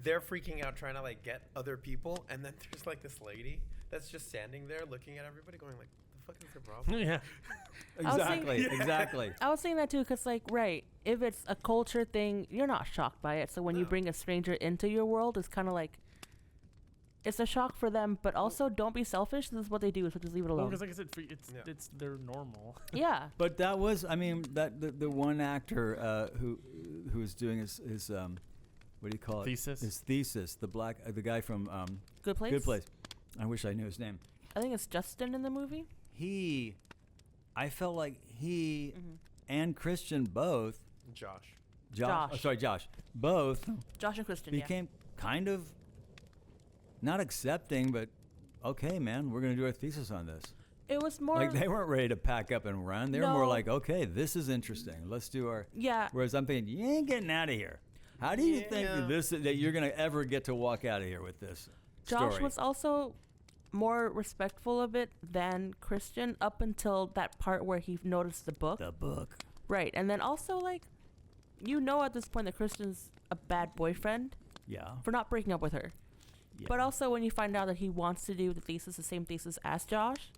they're freaking out trying to like get other people, and then there's like this lady that's just standing there looking at everybody going like, the fuck is their problem? Yeah. Exactly. I was saying that too, because like, right, if it's a culture thing, you're not shocked by it. So when you bring a stranger into your world, it's kind of like, it's a shock for them, but also don't be selfish. This is what they do, so just leave it Well, alone. because like I said, it's they're normal. Yeah. But that was, I mean, that the one actor who was doing his what do you call it? Thesis? His thesis. The guy from Good Place? Good Place. I wish I knew his name. I think it's Justin in the movie. I felt like he Mm-hmm. and Christian both. Josh. Josh. Oh, sorry, Josh. Both Josh and Kristen, became kind of not accepting, but okay, man, we're gonna do our thesis on this. It was more Like they weren't ready to pack up and run. They were more No. like, okay, this is interesting. Let's do our. Yeah. Whereas I'm thinking, you ain't getting out of here. How do you think Yeah. that you're gonna ever get to walk out of here with this Josh story? was also more respectful of it than Christian up until that part where he noticed the book. the book. Right. And then also, like, at this point that Christian's a bad boyfriend Yeah. for not breaking up with her. Yeah. But also when you find out that he wants to do the same thesis as Josh,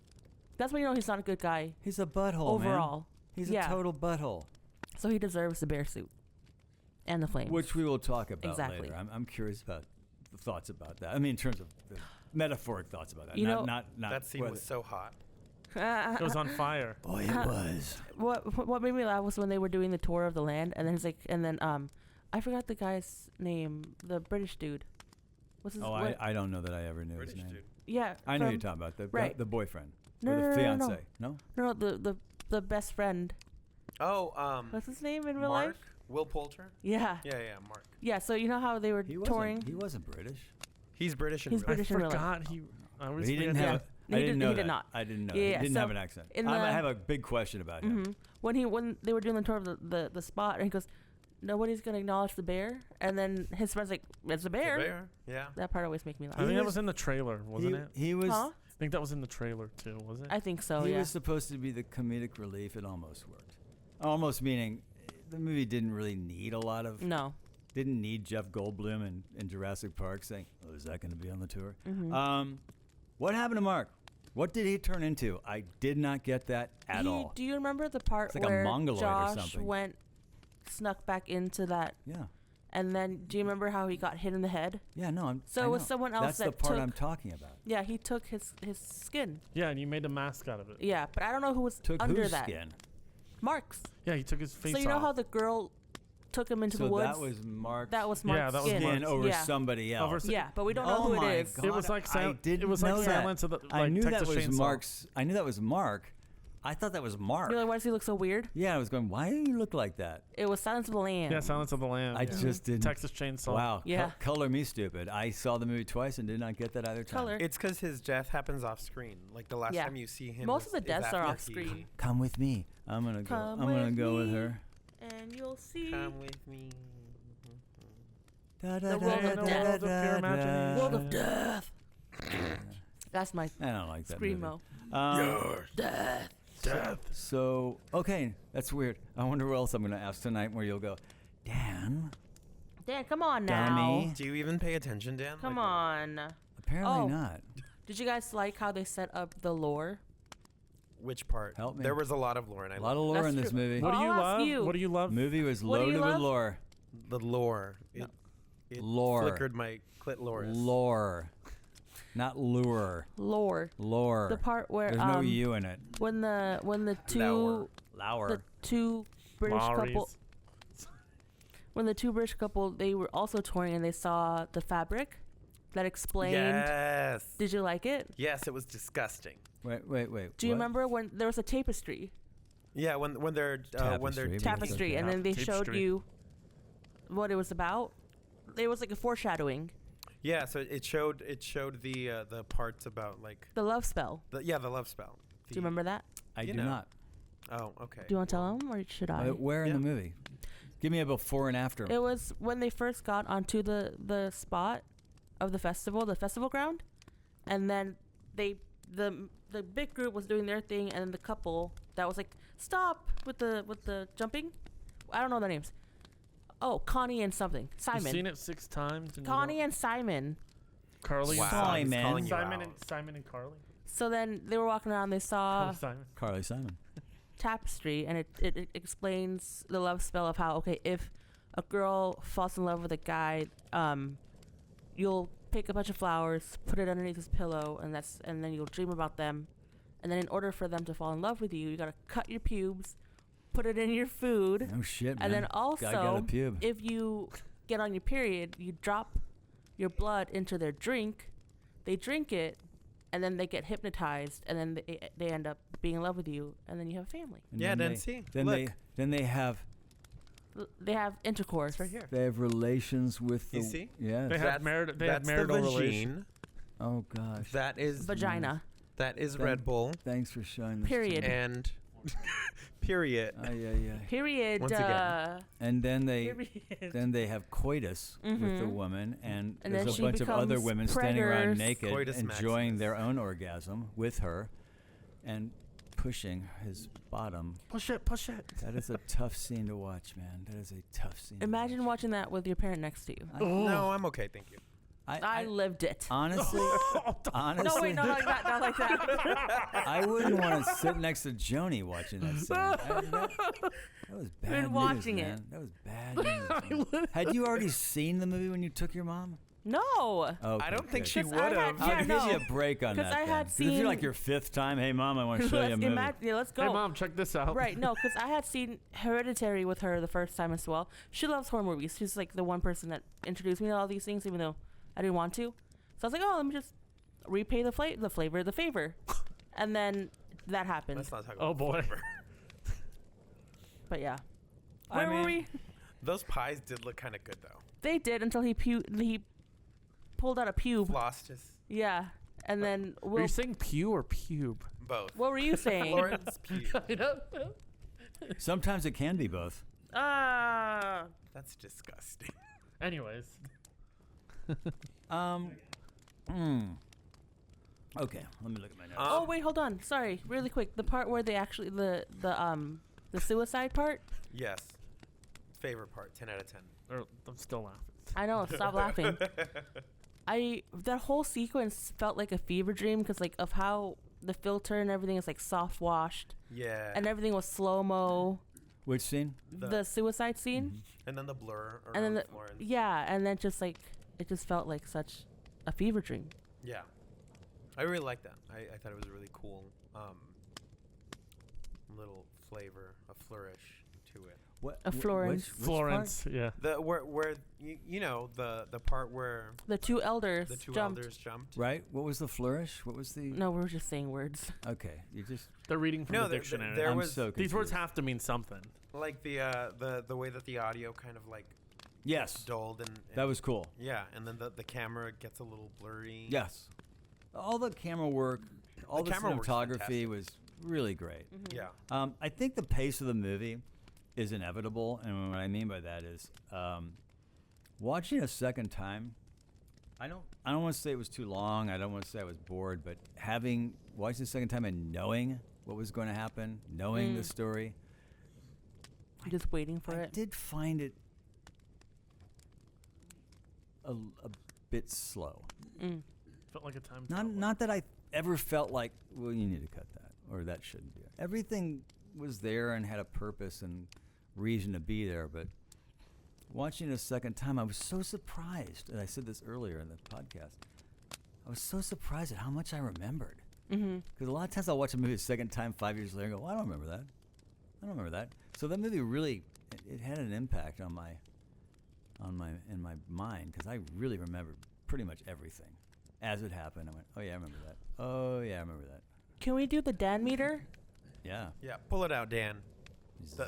that's when you know he's not a good guy He's a butthole, overall. man. He's Yeah. a total butthole. So he deserves the bear suit and the flames. Which we will talk about Exactly. later. I'm curious about the thoughts about that. I mean, in terms of the metaphoric thoughts about that. You know- not That scene whether- was so hot. It was on fire. Boy, it was. What made me laugh was when they were doing the tour of the land, and then he's like, I forgot the guy's name, the British dude. What's his? Oh, what- I don't know that I ever knew British his name. dude. yeah. I know from- you're talking about right. the boyfriend No, or no, the no, no, no. fiance. No. No, the best friend. Oh, What's his name in real Mark? life? Will Poulter? Yeah. Yeah, Mark. Yeah. So you know how they were He touring? wasn't. He wasn't British. He's British in He's real British in real life. forgot he. I But always he didn't forget have. that. No, I he didn't did- know he that. did not. I didn't know. Yeah, He yeah, didn't so have an accent. in I the- have a big question about him. hmm When they were doing the tour of the spot, and he goes, "Nobody's gonna acknowledge the bear," and then his friend's like, "It's a The bear." bear? Yeah. That part always makes me laugh. I think that was- was in the trailer, wasn't it? He was. Huh? I think that was in the trailer too, was it? I think so. He Yeah. was supposed to be the comedic relief. It almost worked. Almost meaning the movie didn't really need a lot of. No. Didn't need Jeff Goldblum in Jurassic Park saying, "Oh, is that going to be on the tour?" Mhm. What happened to Mark? What did he turn into? I did not get that at all. Do you remember the part It's like a where mongoloid or Josh something. snuck back into that, Yeah. and then do you remember how he got hit in the head? Yeah. No. So I it was know. someone else That's the that part took- I'm talking about. Yeah, he took his skin. Yeah, and you made a mask out of it. Yeah, but I don't know who was Took under whose that. skin? Mark's. Yeah, he took his face So you know off. how the girl took him into So the woods? that was Mark's That was Yeah, Mark's that was skin. skin Mark's- over yeah. somebody else. Over s- Yeah, but we don't know Oh who my it is. God. It was like I didn't it was like know that. Silence of the I knew Texas that was Chainsaw. Mark's. I knew that was Mark. I thought that was Mark. You're like, why does he look so weird? Yeah, I was going, why do you look like that? It was Silence of the Lambs. Yeah, Silence of the Lambs. I yeah. just didn't. Texas Chainsaw. Wow. Yeah. Color me stupid. I saw the movie twice and did not get that either time. Color. It's because his death happens off screen. Like the last Yeah. time you see him. Most of the is deaths are after off he- screen. Come with me. I'm gonna go. Come I'm gonna with go with me. her. And you'll see. Come with me. Da, The da, world da, of da, death. da, Pure da. imagination. World of Death. That's my I don't like that screamo. movie. Death. So okay, that's weird. I wonder what else I'm gonna ask tonight, where you'll go, Dan. Dan, come on now. Dummy. Do you even pay attention, Dan? Come Like, on. Apparently Oh. not. Did you guys like how they set up the lore? Which part? Help me. There was a lot of lore, and I A lot of loved lore That's in this true. movie. What do you I'll ask love? you. What do you love? Movie was What do you loaded with love? lore. the lore. It Lore. flickered my clitoris. Lore. Not lure. Lore. Lore. The part where There's no U in it. when the two Lower. Lower. the two British couple Maoris. when the two British couple they were also touring and they saw the fabric that explained. Yes. Did you like it? Yes, it was disgusting. Wait. Do you what? remember when there was a tapestry? Yeah, when they're Tapestry. Tapestry, and then they showed Tapestry. you what it was about. It was like a foreshadowing. Yeah, so it showed the parts about like The love spell. the love spell. Do you remember that? I You do know. not. Oh, okay. Do you want to tell him, or should I? Where in Yeah. the movie? Give me a before and after. It was when they first got onto the spot of the festival ground, and then the big group was doing their thing, and then the couple that was like, stop with the jumping. I don't know their names. Oh, Connie and something. Simon. You've seen it 6 times. And Connie and Simon. Carly. Wow, And he's calling you Simon out. and Simon and Carly. So then they were walking around. They saw Simon. Carly Simon. tapestry, and it explains the love spell of how, okay, if a girl falls in love with a guy, you'll pick a bunch of flowers, put it underneath his pillow, and then you'll dream about them, and then in order for them to fall in love with you, you gotta cut your pubes, put it in your food, No shit, man. and then Guy got a also pube. if you get on your period, you drop your blood into their drink, they drink it, and then they get hypnotized, and then they end up being in love with you, and then you have a family. And Yeah, then then they- see. Then Look. they have They have intercourse right here. they have relations with the You see? yeah. They have marital That's the marital vagine. relations. Oh gosh. That is Vagina. That is Thank- Red Bull. Thanks for showing this. Period. To me. And period. Yeah. Period. Once again. And then Period. have coitus with the Mhm. woman, and And there's then a she bunch of other becomes women standing around preggers. naked, Coitus enjoying maximus. their own orgasm with her, and pushing his bottom. Push it, push it. That is a tough scene to watch, man. That is a tough scene. to Imagine watch. watching that with your parent next to you. No, I'm okay, thank you. I lived it. honestly, honestly, No, wait, not like that. Not like that. I wouldn't want to sit next to Joni watching that scene. That was bad news, watching it. man. That was bad news. man. Had you already seen the movie when you took your mom? No. Okay, I don't think good. she 'Cause would I have. had- I'll give you no. a break on 'Cause that. I then. had 'Cause if you're like seen- your 5th time, hey mom, I want to show you a movie. Let's go. Hey, Mom, check this out. Right, no, because I had seen Hereditary with her the first time as well. She loves horror movies. She's like the one person that introduced me to all these things, even though I didn't want to. So I was like, oh, let me just repay the favor. And then that happened. Let's not talk Oh, about boy. flavor. But yeah. I Where were mean- we? Those pies did look kind of good though. They did until he pulled out a pube. Floss just Yeah. And then Are you saying pew or pube? both. what were you saying? Florence Pugh. Sometimes it can be both. That's disgusting. Anyways. Okay, let me look at my notes. Oh wait, hold on. Sorry, really quick. The part where they actually the suicide part. Yes. Favorite part, 10 out of 10. I'm still laughing. I know. Stop laughing. That whole sequence felt like a fever dream because like of how the filter and everything is like soft washed Yeah. and everything was slow mo. Which scene? The suicide scene And then the blur around and then Florence. and then just like it just felt like such a fever dream. Yeah. I really like that. I thought it was a really cool little flavor, a flourish to it. What? A Florence. Which Florence, yeah. The where you know the part where The two elders the two jumped. elders jumped. part? Right. What was the flourish? What was the? No, we were just saying words. Okay, you just. They're reading from No, the there- dictionary. there I'm was- so These words confused. have to mean something. Like the way that the audio kind of like Yes, dulled and that was cool. yeah, and then the camera gets a little blurry. Yes, all the camera work, all the camera work's cinematography fantastic. was really great. Yeah. I think the pace of the movie is inevitable, and what I mean by that is watching a second time. I don't want to say it was too long. I don't want to say I was bored, but watched the second time and knowing what was going to happen, knowing the story, Just waiting for I it. did find it a bit slow. Felt like a time travel. Not that I ever felt like, well, you need to cut that, or that shouldn't be. Everything was there and had a purpose and reason to be there, but watching it a second time, I was so surprised, and I said this earlier in the podcast, I was so surprised at how much I remembered. Because a lot of times I'll watch a movie a second time 5 years later and go, well, I don't remember that. I don't remember that. So that movie really, it had an impact in my mind, because I really remembered pretty much everything. As it happened, I went, oh yeah, I remember that. Oh yeah, I remember that. Can we do the Dan meter? Yeah. Yeah. Pull it out, Dan.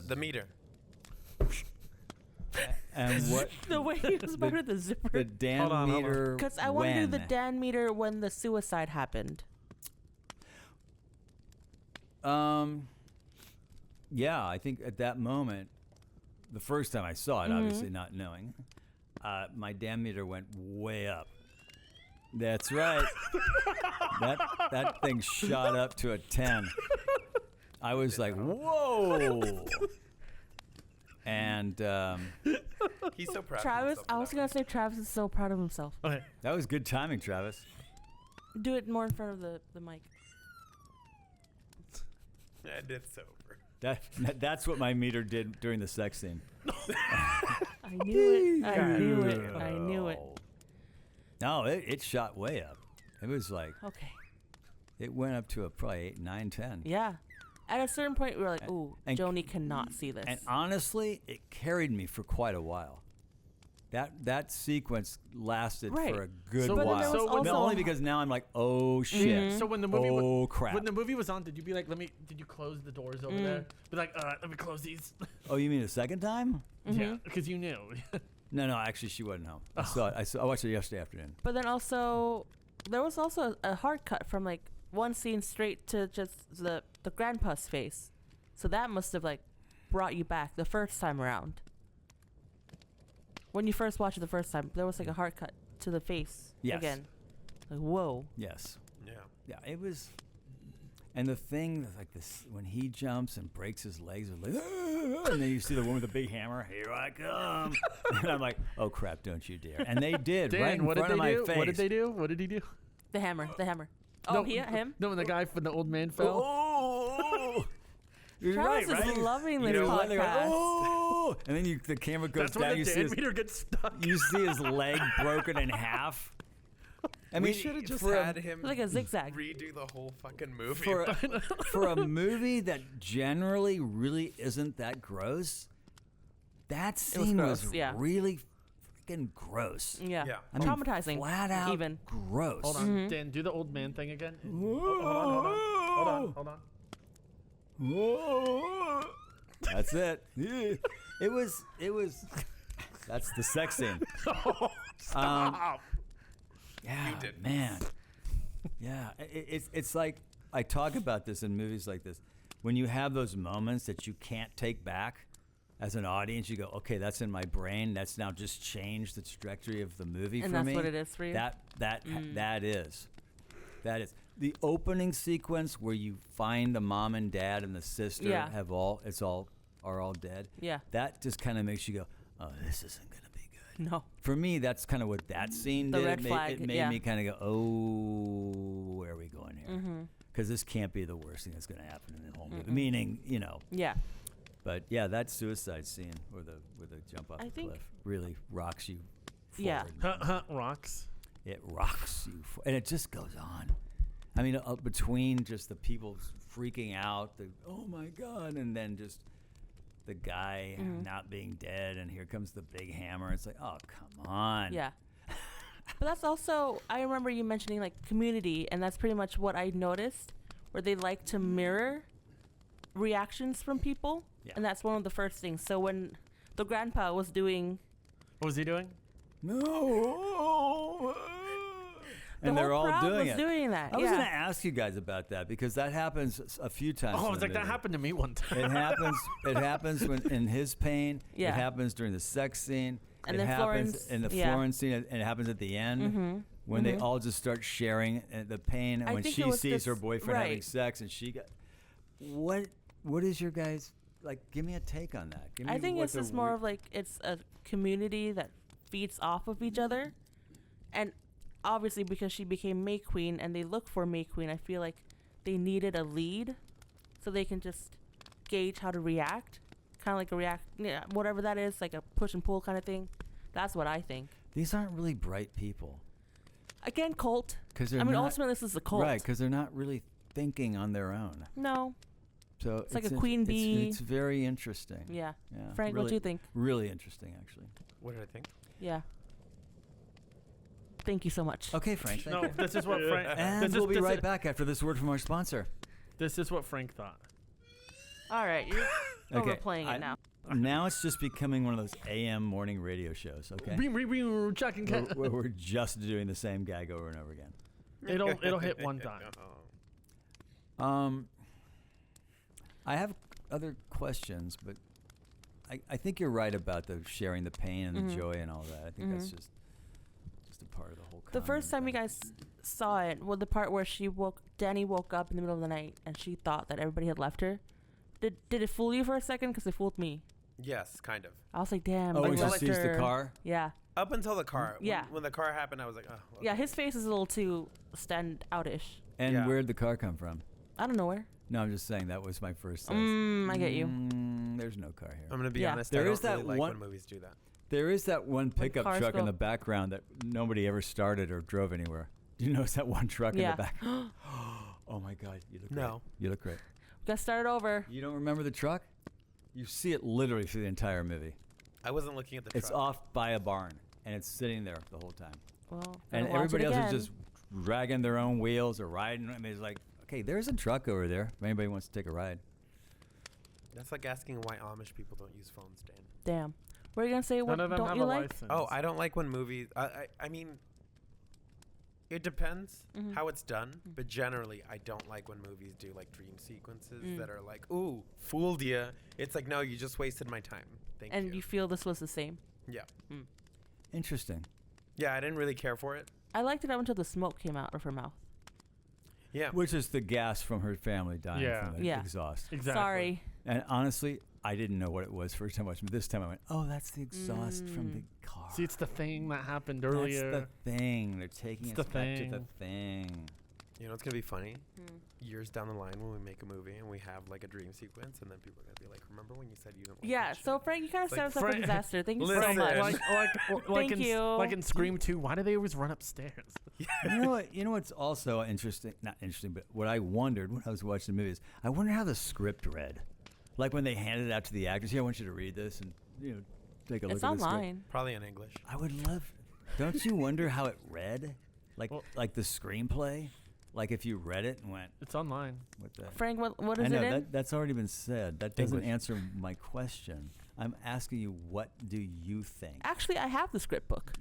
The meter. And what The way he was about the zipper. the Dan Hold on. meter? Because I want to do the when? Dan meter when the suicide happened. Yeah, I think at that moment, the first time I saw it, obviously not knowing, my Dan meter went way up. That's right. that thing shot up to a 10. I was like, whoa. And He's so proud. Travis, of I was going to say Travis is so proud of himself. Okay. that was good timing, Travis. Do it more in front of the mic. And it's over. That's what my meter did during the sex scene. I knew it. I knew it. I knew it. No, it shot way up. It was like, Okay. it went up to probably 8, 9, 10. Yeah. At a certain point, we were like, ooh, and- Joni cannot see this. And honestly, it carried me for quite a while. That sequence lasted Right. for a good So- But then while. there was No, also- only because now I'm like, oh shit. So when the movie Oh crap. when the movie was on, did you be like, did you close the doors over there? Be like, let me close these. Oh, you mean a second time? Yeah, because you knew. No, actually she wasn't home. I saw it. I watched it yesterday afternoon. But then also, there was also a hard cut from like one scene straight to just the grandpa's face. So that must have like brought you back the first time around. When you first watched it the first time, there was like a hard cut to the face Yes. again. Like, whoa. Yes. Yeah. Yeah, it was. And the thing, like this, when he jumps and breaks his legs, like, and then you see the woman with the big hammer. Here I come, and I'm like, oh crap, don't you dare! And they did Dan, right in what front did of they my do? face. What did they do? What did he do? The hammer. Oh, No, him? No, when the guy from the old man fell. Oh, you're Travis right, right? is loving You this know what? They go, podcast. oh, and then the camera goes That's down. when You the see Dan his, meter gets stuck. you see his leg broken in half. I We mean, should have just for a- had him Like a zigzag. redo the whole fucking movie. for a movie that generally really isn't that gross. That scene was, gross, yeah. really freaking gross. Yeah. Yeah. I mean, Traumatizing. flat out Even. gross. Hold on, Dan. Do the old man thing again. Hold on. Whoa. That's it. It was. That's the sex scene. Stop. Yeah, You didn't. man. Yeah, it's like I talk about this in movies like this. When you have those moments that you can't take back, as an audience, you go, okay, that's in my brain. That's now just changed the trajectory of the movie And for that's me. what it is for you? That is the opening sequence where you find the mom and dad and the sister Yeah. are all dead. Yeah. That just kind of makes you go, oh, this isn't gonna be good. No. For me, that's kind of what that scene The did. red It flag, made yeah. me kind of go, oh, where are we going here? Mm-hmm. Because this can't be the worst thing that's going to happen in the whole movie. Meaning, Yeah. But yeah, that suicide scene where the jump off I the think- cliff really rocks you Yeah. forward. Rocks. It rocks you, and it just goes on. I mean, between just the people freaking out, the oh my god, and then just the guy not being dead, and here comes the big hammer. It's like, oh come on. Yeah. But that's also, I remember you mentioning like Community, and that's pretty much what I noticed, where they like to mirror reactions from people. Yeah. And that's one of the first things. So when the grandpa was doing, What was he doing? No. the And they're whole all crowd doing was it. doing that. I was yeah. going to ask you guys about that because that happens a few times. Oh, in it's the like that movie. happened to me one time. It happens. It happens when in his pain. Yeah. It happens during the sex scene. And it then happens Florence- in the yeah. Florence scene, and it happens at the end when they all just start sharing the pain. And I when think she it was sees her this- boyfriend having right. sex, and she got what is your guys like? Give me a take on that. Give me I think what it's the just more of like it's a community that feeds off of each other, and obviously because she became May Queen and they look for May Queen, I feel like they needed a lead, so they can just gauge how to react, kind of like whatever that is, like a push and pull kind of thing. That's what I think. These aren't really bright people. Again, cult. 'Cause they're I mean, not- ultimately, this is a cult. Right, because they're not really thinking on their own. No. So It's like a in- queen bee. It's very interesting. Yeah. Yeah. Frank, what do you think? Really interesting, actually. What did I think? Yeah. Thank you so much. Okay, Frank. Thank No, you. this is what Frank. And this we'll be this right is, back after this word from our sponsor. This is what Frank thought. All right, you're Okay, overplaying I- it now. now it's just becoming one of those AM morning radio shows. Okay, Chuck and Ken. where we're just doing the same gag over and over again. It'll hit one time. I have other questions, but I think you're right about the sharing the pain and the joy and all that. I think that's just a part of the whole. The first time you guys saw it was the part where Danny woke up in the middle of the night and she thought that everybody had left her. Did it fool you for a second? Because it fooled me. Yes, kind of. I was like, damn. Oh, they when she left sees the her. car? Yeah. Up until the car. Yeah. When the car happened, I was like, oh. Okay. Yeah, his face is a little too stand out-ish. And Yeah. where'd the car come from? I don't know where. No, I'm just saying that was my first sense. I get you. There's no car here. I'm gonna be Yeah. honest. There I is don't really that like one- when movies do that. There is that one pickup cars truck go- in the background that nobody ever started or drove anywhere. Do you notice that one truck in Yeah. the back? Oh my God, you look No. great. You look great. We gotta start over. You don't remember the truck? You see it literally through the entire movie. I wasn't looking at the It's truck. off by a barn, and it's sitting there the whole time. Well, And gotta watch everybody it else again. is just dragging their own wheels or riding. I mean, it's like, okay, there's a truck over there. If anybody wants to take a ride. That's like asking why Amish people don't use phones, Dan. Damn. What are you gonna say? What None of them don't have you a like? license. Oh, I don't like when movies. I mean, it depends how it's done, but generally, I don't like when movies do like dream sequences that are like, "Ooh, fooled you." It's like, no, you just wasted my time. Thank And you. you feel this was the same. Yeah, Interesting. yeah. I didn't really care for it. I liked it up until the smoke came out of her mouth. Yeah, Which is the gas from her family dying Yeah. from the Yeah. exhaust. Exactly. Sorry. And honestly, I didn't know what it was first time watching. But this time I went, oh, that's the exhaust from the car. See, it's the thing that happened earlier. That's the thing. They're taking It's us the back to the thing. thing. you know, it's gonna be funny. Years down the line, when we make a movie and we have like a dream sequence, and then people are gonna be like, "Remember when you said you didn't?" Like Yeah. that So shit?" Frank, you kind of set Like, us up for Frank- disaster. Thank you so Listen. much. like Thank you. Like in Scream 2, why do they always run upstairs? You know what? You know what's also interesting? Not interesting, but what I wondered when I was watching the movies, I wonder how the script read. Like when they handed it out to the actors. Here, I want you to read this and take a look It's at the script. online. Probably in English. I would love. Don't you wonder how it read? Like Well- like the screenplay. Like if you read it and went, It's online. what the? Frank, what I is know it in? that's already been said. That doesn't English. answer my question. I'm asking you, what do you think? Actually, I have the script book.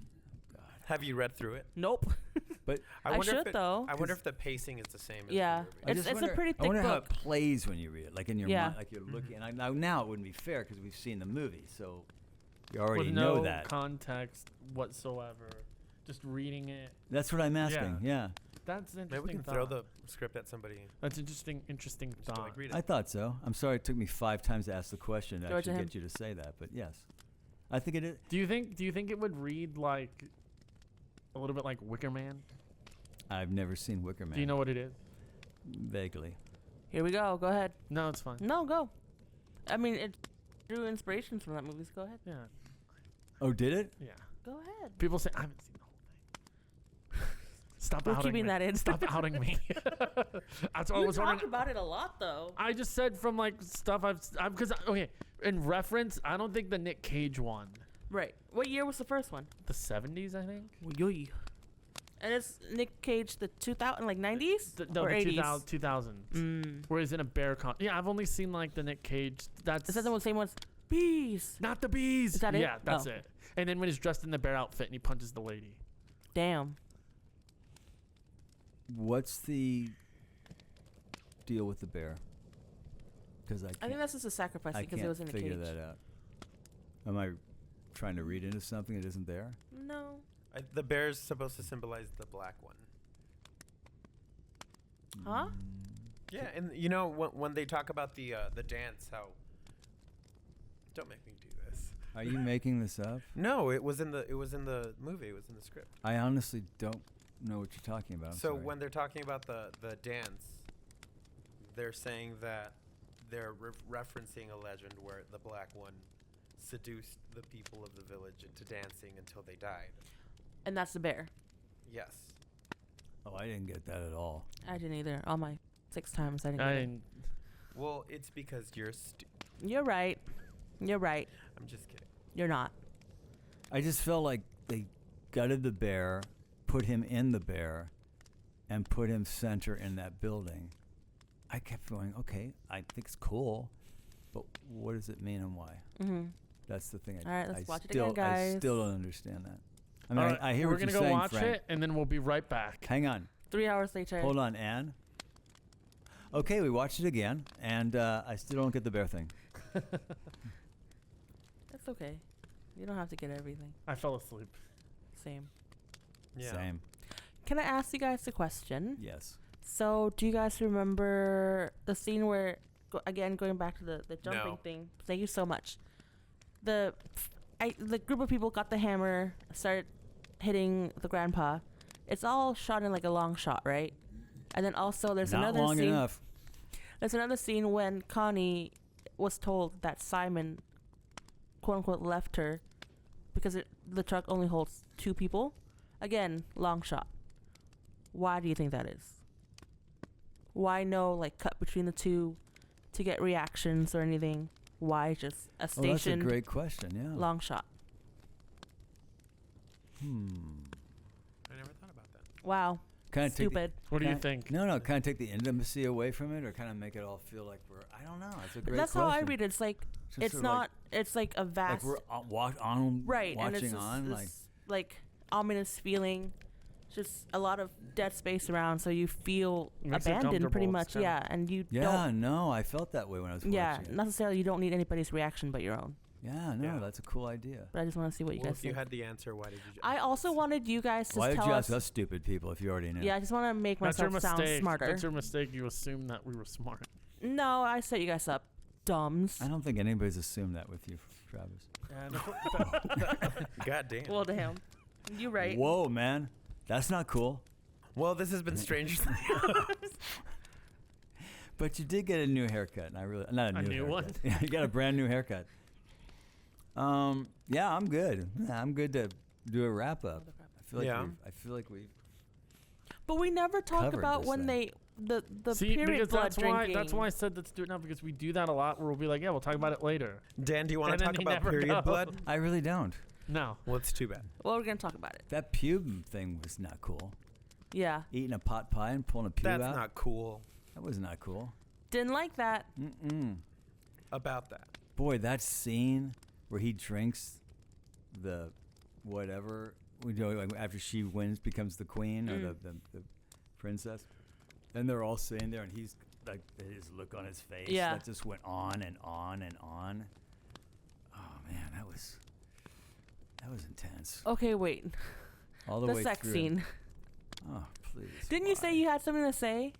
Have you read through it? Nope. But I wonder should, if though. I wonder if the pacing is the same. As Yeah. The movie. I It's- just a wonder- pretty I thick wonder how book. it plays when you read it, like in your Yeah. mind, like you're looking. And now it wouldn't be fair because we've seen the movie, so you already With know no that. context whatsoever. Just reading it. That's what I'm asking. Yeah, That's an interesting Maybe we can thought. throw the script at somebody. That's interesting Just to, thought. like read it. I thought so. I'm sorry it took me 5 times to ask the question to Throw it actually to him. get you to say that, but yes, I think it is. Do you think it would read like a little bit like Wicker Man? I've never seen Wicker Man. Do you know what it is? Vaguely. Here we go. Go ahead. No, it's fine. No, go. I mean, it drew inspirations from that movie. So go ahead. Yeah. Oh, did it? Yeah. Go ahead. People say I haven't seen the whole thing. Stop We're outing keeping me. that in. Stop outing me. That's what I You was talk wondering. about it a lot, though. I just said from like stuff I've because okay, in reference, I don't think the Nick Cage one, Right. What year was the first one? the 70s, I think. And it's Nick Cage, the 2000, like 90s No, or the 80s. 2000s. Where he's in a bear con. Yeah, I've only seen like the Nick Cage. That's Is that the same one's bees? not the bees. Is that it? Yeah, that's Oh. it. And then when he's dressed in the bear outfit and he punches the lady. Damn. What's the deal with the bear? Because I I think that's just a sacrifice I because can't it was in a figure cage. that out. Am I trying to read into something that isn't there? No. The bear's supposed to symbolize the black one. Huh? Yeah, and you know when they talk about the dance, how don't make me do this. Are you making this up? No, it was in the movie. It was in the script. I honestly don't know what you're talking about. I'm So sorry. when they're talking about the dance, they're saying that they're referencing a legend where the black one seduced the people of the village into dancing until they died. And that's the bear. Yes. Oh, I didn't get that at all. I didn't either. All my 6 times I didn't I get it. didn't- Well, it's because you're You're right. You're right. I'm just kidding. You're not. I just felt like they gutted the bear, put him in the bear, and put him center in that building. I kept going, okay, I think it's cool. But what does it mean and why? Mm-hmm. That's the thing. All right, let's watch it still, again, guys. I still don't understand that. I mean, All right, I hear we're what you're gonna saying, go watch Frank. it, and then we'll be right back. Hang on. 3 hours later. Hold on, Anne. Okay, we watched it again, and I still don't get the bear thing. That's okay. You don't have to get everything. I fell asleep. Same. Yeah. Same. Can I ask you guys a question? Yes. So, do you guys remember the scene where, going back to the jumping No. thing? Thank you so much. The group of people got the hammer, started hitting the grandpa. It's all shot in like a long shot, right? And then also there's Not another long scene. enough. There's another scene when Connie was told that Simon, quote unquote, left her because the truck only holds 2 people. Again, long shot. Why do you think that is? Why no like cut between the two to get reactions or anything? Why just a Oh, that's a station great question. Yeah. long shot? I never thought about that. Wow. Kind of Stupid. What do you think? No. Kind of take the intimacy away from it, or kind of make it all feel like we're. I don't know. It's a great That's question. how I read it. It's like Just it's sort of not. It's like a Like vast we're on right, and it's watching this, on. like ominous feeling. Just a lot of dead space around, so you feel Makes it abandoned pretty comfortable. much. It's kinda- Yeah, and you Yeah, don't. no, I felt that way when I was Yeah, watching it. not necessarily. You don't need anybody's reaction but your own. Yeah, no, Yeah. that's a cool idea. But I just want to see what you Well, guys if you think. had the answer, why did you? I also wanted you guys to Why did tell you us. ask us stupid people if you already knew? Yeah, I just want to make That's your myself sound mistake. smarter. That's your mistake. You assumed that we were smart. No, I set you guys up, dumbs. I don't think anybody's assumed that with you, Travis. God damn. Well, damn. You right. Whoa, man, that's not cool. Well, this has been Stranger Things. But you did get a new haircut, and I really not a A new new one? haircut. Yeah, you got a brand new haircut. Yeah, I'm good. Yeah, I'm good to do a wrap up. I feel like we've. But we never talk Covered about this when thing. the See, period because blood that's drinking. why I said let's do it now, because we do that a lot where we'll be like, yeah, we'll talk about it later. Dan, do you want And to then talk they about never period go. blood? I really don't. No. Well, it's too bad. Well, we're gonna talk about it. That pube thing was not cool. Yeah, Eating a pot pie and pulling a pube That's out. not cool. That was not cool. didn't like that. About that. Boy, that scene where he drinks the whatever like after she wins, becomes the queen or the princess, and they're all sitting there, and he's like, his look on his face that just went on and on and on. Oh man, that was intense. Okay, wait. All the The way sex through. scene. Oh please. Didn't you say you had something to say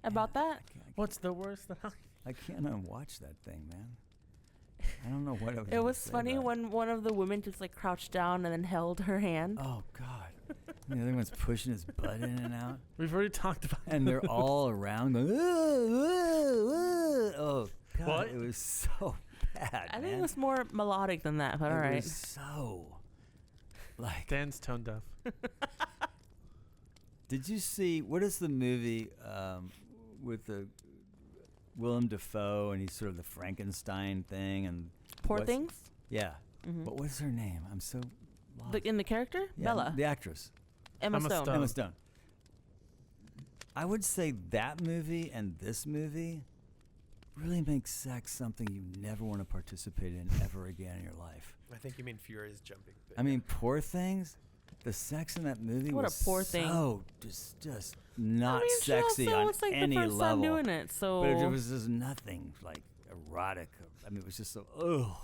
about that? What's the worst? I can't unwatch that thing, man. I don't know what I was. It gonna was say funny about it. when one of the women just like crouched down and then held her hand. Oh God. The other one's pushing his butt in and out. We've already talked about And they're all around going, oh, God. What? It was so bad. I think it was more melodic than that, but all It right. was so. Like, Dan's tone deaf. did you see, what is the movie with the Willem Dafoe and he's sort of the Frankenstein thing? And Poor what's- Things? Yeah. Mhm. But what's her name? I'm so lost. In the character? Yeah, Bella. The actress. Emma Emma Stone. Stone. Emma Stone. I would say that movie and this movie really makes sex something you never want to participate in ever again in your life. I think you mean Furious jumping. I mean, Poor Things, the sex in that movie What a was poor thing. so just not I mean, sexy she also on was like any the first level. time doing it, so But it was just nothing like erotic. I mean, it was just so ugh.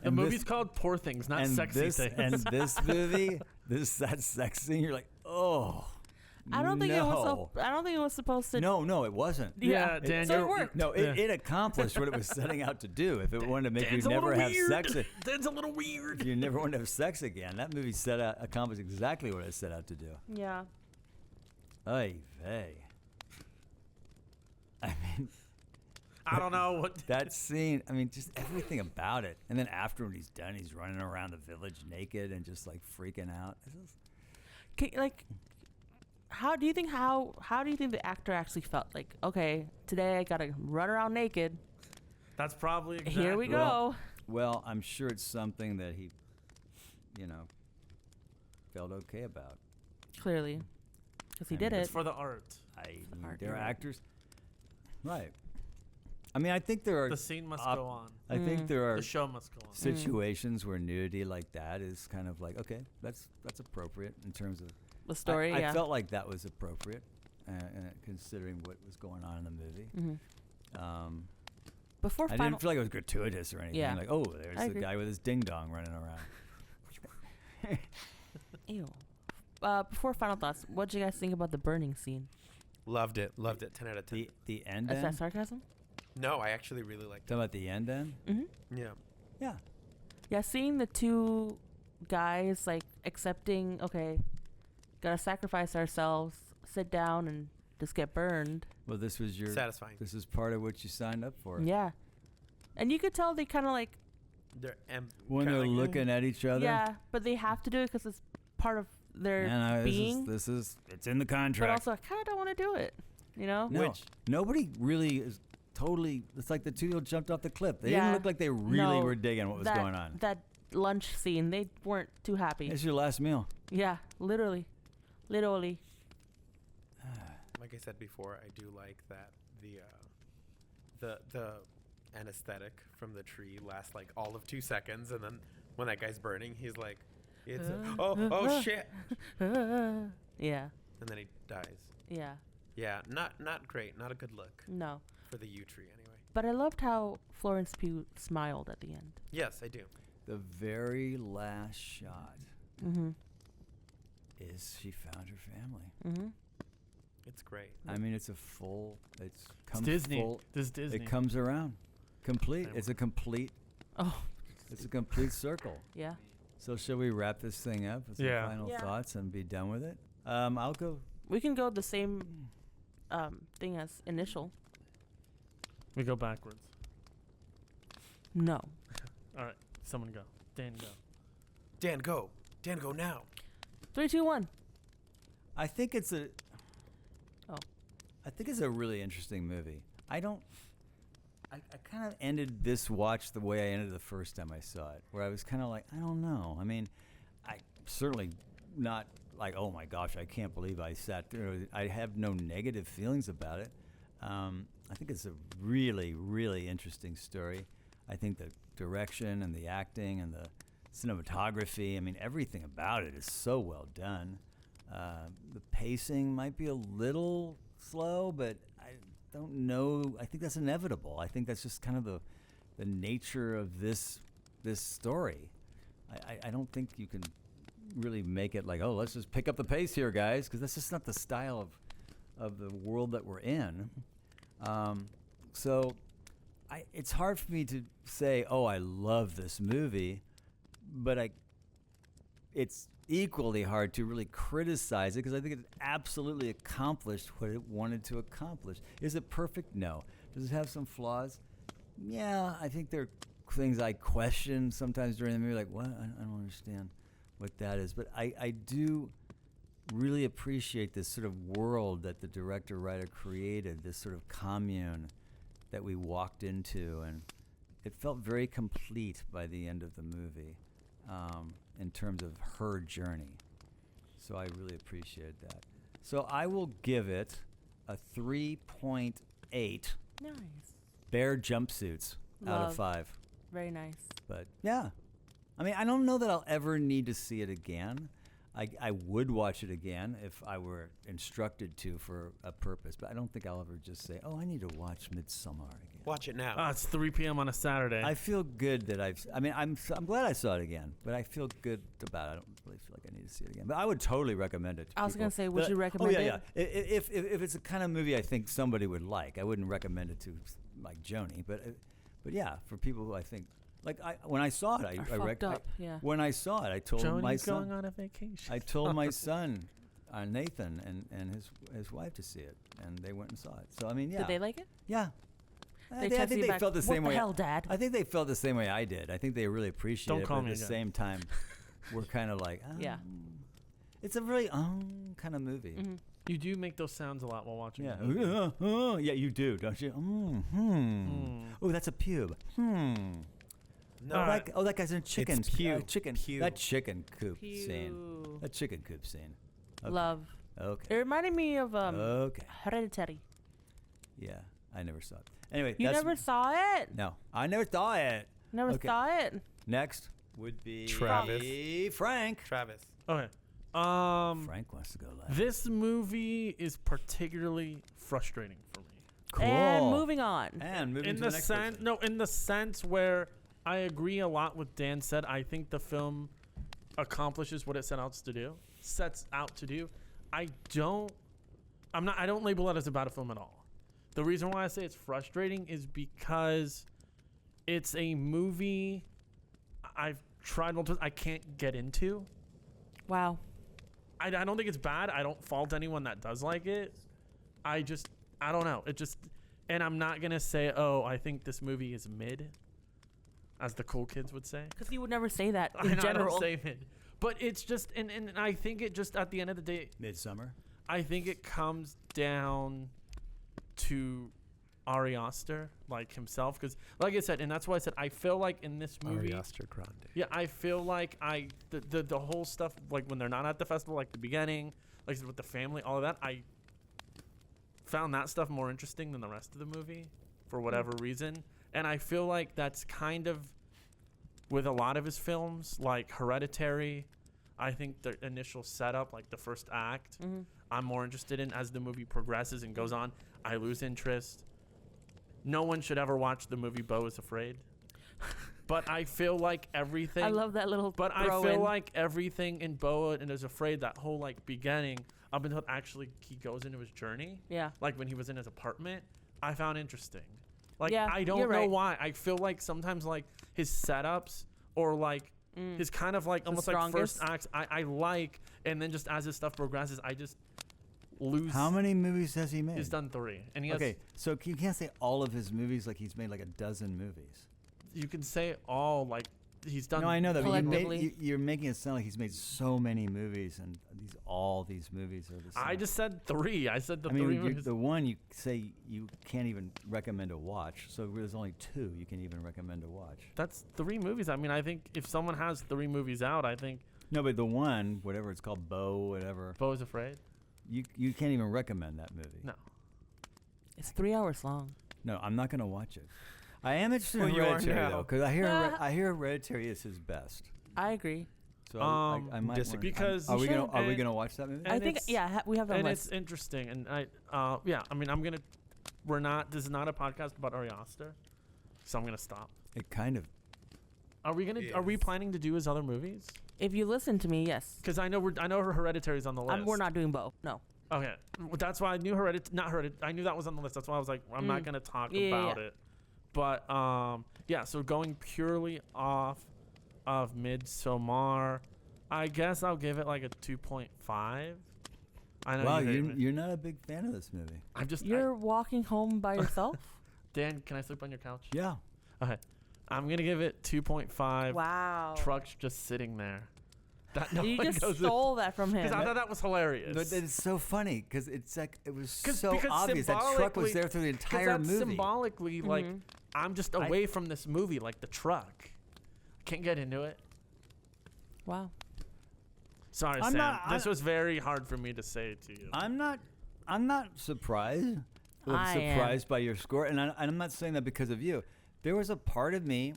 The And movie's this- called Poor Things, not and Sexy this, Things. And this movie, that sex scene, you're like, oh. I don't think it was. no. I don't think it was supposed to. No, it wasn't. Yeah, Dan, so it you're- worked. No, it accomplished what it was setting out to do. If it wanted to make Dan's you a little never have weird. sex, Dan's a little weird. you never want to have sex again. That movie accomplished exactly what it set out to do. Yeah. Ay vey. I mean, I don't know what. that scene. I mean, just everything about it. And then after when he's done, he's running around the village naked and just like freaking out. Like, how do you think the actor actually felt? Like, okay, today I gotta run around naked. That's probably exactly. Here we go. Well, I'm sure it's something that he, felt okay about. Clearly, because he I did mean, it. It's for the art. I mean, art, they're you're right. actors, right? I mean, I think there are The scene must op- go on. I think there are The show must go on. situations where nudity like that is kind of like, okay, that's appropriate in terms of The story, I yeah. felt like that was appropriate, considering what was going on in the movie. Mm-hmm. Before I final, didn't feel like it was gratuitous or anything. Yeah. Like, oh, there's I the agree. guy with his ding dong running around. ew. Before final thoughts, what did you guys think about the burning scene? Loved it. 10 out of 10. The end. Is that End? sarcasm? No, I actually really liked Talking about the end. End. Mm-hmm. it. Yeah. Yeah. Yeah, seeing the two guys like accepting, okay, gotta sacrifice ourselves, sit down and just get burned. Well, this was your. Satisfying. This is part of what you signed up for. Yeah. And you could tell they kind of like, They're When they're looking at each other. yeah, but they have to do it because it's part of their Man, being. this is it's in the But contract. also, I kind of don't want to do it. You know? No, Which- nobody really is totally. It's like the two who jumped off the cliff. They Yeah. didn't look like they really No, were digging what was that, going on. That lunch scene, they weren't too happy. It's your last meal. Yeah, literally. Literally. Like I said before, I do like that the anesthetic from the tree lasts like all of 2 seconds, and then when that guy's burning, he's like, it's oh shit, Yeah. and then he dies. Yeah. Yeah, not great, not a good look No. for the yew tree anyway. But I loved how Florence Pugh smiled at the end. Yes, I do. The very last shot Mm-hmm. is she found her family. Mm-hmm. It's great. I mean, it's a full. It's It's comes Disney. full. This is Disney. It comes around, complete. Same It's a complete. Oh, It's a complete circle. yeah. So shall we wrap this thing up with some Yeah. final Yeah. thoughts and be done with it? I'll go. We can go the same thing as initial. We go backwards. No. All right. Someone go. Dan, go. Dan, go. Dan, go now. 3, 2, 1. I think it's a. Oh. I think it's a really interesting movie. I kind of ended this watch the way I ended the first time I saw it, where I was kind of like, I don't know. I mean, I certainly not like, oh my gosh, I can't believe I sat through. I have no negative feelings about it. I think it's a really, really interesting story. I think the direction and the acting and the cinematography, I mean, everything about it is so well done. The pacing might be a little slow, but I don't know. I think that's inevitable. I think that's just kind of the nature of this story. I don't think you can really make it like, oh, let's just pick up the pace here, guys, because that's just not the style of the world that we're in. So it's hard for me to say, oh, I love this movie, but it's equally hard to really criticize it because I think it absolutely accomplished what it wanted to accomplish. Is it perfect? No. Does it have some flaws? Yeah, I think there are things I question sometimes during the movie, like, what? I don't understand what that is. But I do really appreciate this sort of world that the director-writer created, this sort of commune that we walked into, and it felt very complete by the end of the movie. In terms of her journey. So I really appreciate that. So I will give it a 3.8 Nice. bear jumpsuits out of Love. 5. Very nice. But yeah, I mean, I don't know that I'll ever need to see it again. I would watch it again if I were instructed to for a purpose, but I don't think I'll ever just say, oh, I need to watch Midsommar again. Watch it now. It's 3 p.m. on a Saturday. I feel good that I'm glad I saw it again, but I feel good about it. I don't really feel like I need to see it again. But I would totally recommend it to I was people. gonna say, would But- you recommend Oh, it? yeah. If it's a kind of movie I think somebody would like, I wouldn't recommend it to like Joni, but yeah, for people who I think, like when I saw it, Are fucked up. Yeah. when I saw it, I told my Joni's son. going on a vacation. I told my son, Nathan, and his wife to see it, and they went and saw it. So I mean, yeah. Did they like it? Yeah. They I texted think you they back, felt the same what way. the hell, Dad? I think they felt the same way I did. I think they really appreciated Don't it, call but me at the again. same time, we're kind of like, Yeah. It's a really kind of movie. Mm-hmm. You do make those sounds a lot while watching. Yeah. the movie. Yeah, you do, don't you? Oh, that's a pube. No, That guy's in a chicken. Pew. Chicken. Pew. That chicken coop Pew. scene. That chicken coop scene. Okay. Love. It Okay. reminded me of Okay. Hereditary. Yeah. I never saw it. Anyway, You that's, never saw it? No, I never saw it. Never Okay. saw it? Next would be Travis. Frank. Travis. Okay. Frank wants to go last. This movie is particularly frustrating for me. Cool. And moving on. And moving In to the the next sense, person. no, in the sense where I agree a lot with Dan said. I think the film accomplishes what it sets out to do. I don't label it as a bad film at all. The reason why I say it's frustrating is because it's a movie I've tried multiple I can't get into. Wow. I don't think it's bad. I don't fault anyone that does like it. I don't know. And I'm not going to say, oh, I think this movie is mid, as the cool kids would say. Because you would never say that I in know, I general. don't say mid. But it's just, and I think it just, at the end of the day, Midsommar. I think it comes down to Ari Aster, like himself. Because, like I said, and that's why I said, I feel like in this movie. Ari Aster Grande. Yeah, I feel like the whole stuff, like when they're not at the festival, like the beginning, like I said, with the family, all of that, I found that stuff more interesting than the rest of the movie for whatever reason. And I feel like that's kind of with a lot of his films, like Hereditary. I think the initial setup, like the first act, I'm more interested in. As the movie progresses and goes on, I lose interest. No one should ever watch the movie Beau is Afraid. But I feel like everything. I love that little. But I feel like everything in Beau and is Afraid, that whole like beginning up until actually he goes into his journey. Yeah. Like when he was in his apartment, I found interesting. Like Yeah, I don't you're know right. why. I feel like sometimes like his setups or like his kind of like almost like first acts I like, and then just as his stuff progresses, I just lose. How many movies has he made? He's done 3, and he has. Okay, so you can't say all of his movies like he's made like a dozen movies. You can say all like he's done. No, I know that, but Collectively. you're making it sound like he's made so many movies, and all these movies are the same. I just said 3. I said the I mean, 3 movies. the one you say you can't even recommend to watch, so there's only 2 you can even recommend to watch. That's 3 movies. I mean, I think if someone has 3 movies out, I think No, but the one, whatever it's called, Beau, whatever, Beau is Afraid. you can't even recommend that movie. No. It's 3 hours long. No, I'm not going to watch it. I am interested in Well, you are Hereditary now. though, because I hear Hereditary is his best. I agree. So I might disagree. Because are we you should, gonna watch that movie? And I think it's- we have that And list. it's interesting, and I mean, this is not a podcast about Ari Aster, so I'm gonna stop. It kind of. Are we Yes. planning to do his other movies? If you listen to me, yes. Because I know her Hereditary's on the list. We're not doing Beau. No. Okay, well, that's why I knew I knew that was on the list. That's why I was like, I'm not gonna talk about it. But yeah. So going purely off of Midsommar, I guess I'll give it like a 2.5. I know. Wow, you hate me. you're not a big fan of this movie. I'm just. You're walking home by yourself? Dan, can I sleep on your couch? Yeah. Okay. I'm gonna give it 2.5. Wow. Trucks just sitting there. That You just stole that from him. Because I thought that was hilarious. But it's so funny because it's like it was so because obvious that truck was symbolically- there through the 'cause entire that's movie. symbolically like I'm just away from this movie, like the truck. Can't get into it. Wow. Sorry, I'm Sam. not- This was very hard for me to say to you. I'm not surprised. I am. Surprised by your score, and I'm not saying that because of you. There was a part of me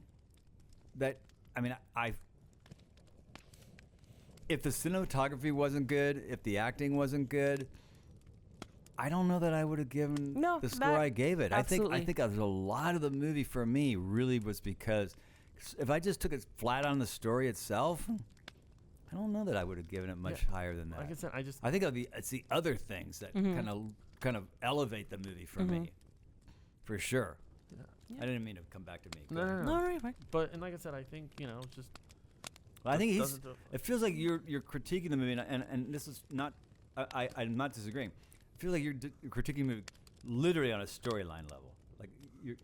that if the cinematography wasn't good, if the acting wasn't good, I don't know that I would have given the score I gave it. absolutely. I think a lot of the movie for me really was because if I just took it flat on the story itself, I don't know that I would have given it much higher than that. Like I said, I think it's the other things that kind of elevate the movie for me, for sure. Yeah. I didn't mean to come back to me. Go No, ahead. no, no. No, right. But and like I said, I think just. Well, I think doesn't do it. it feels like you're critiquing the movie, and this is not. I'm not disagreeing. I feel like you're critiquing the movie literally on a storyline level. Like you're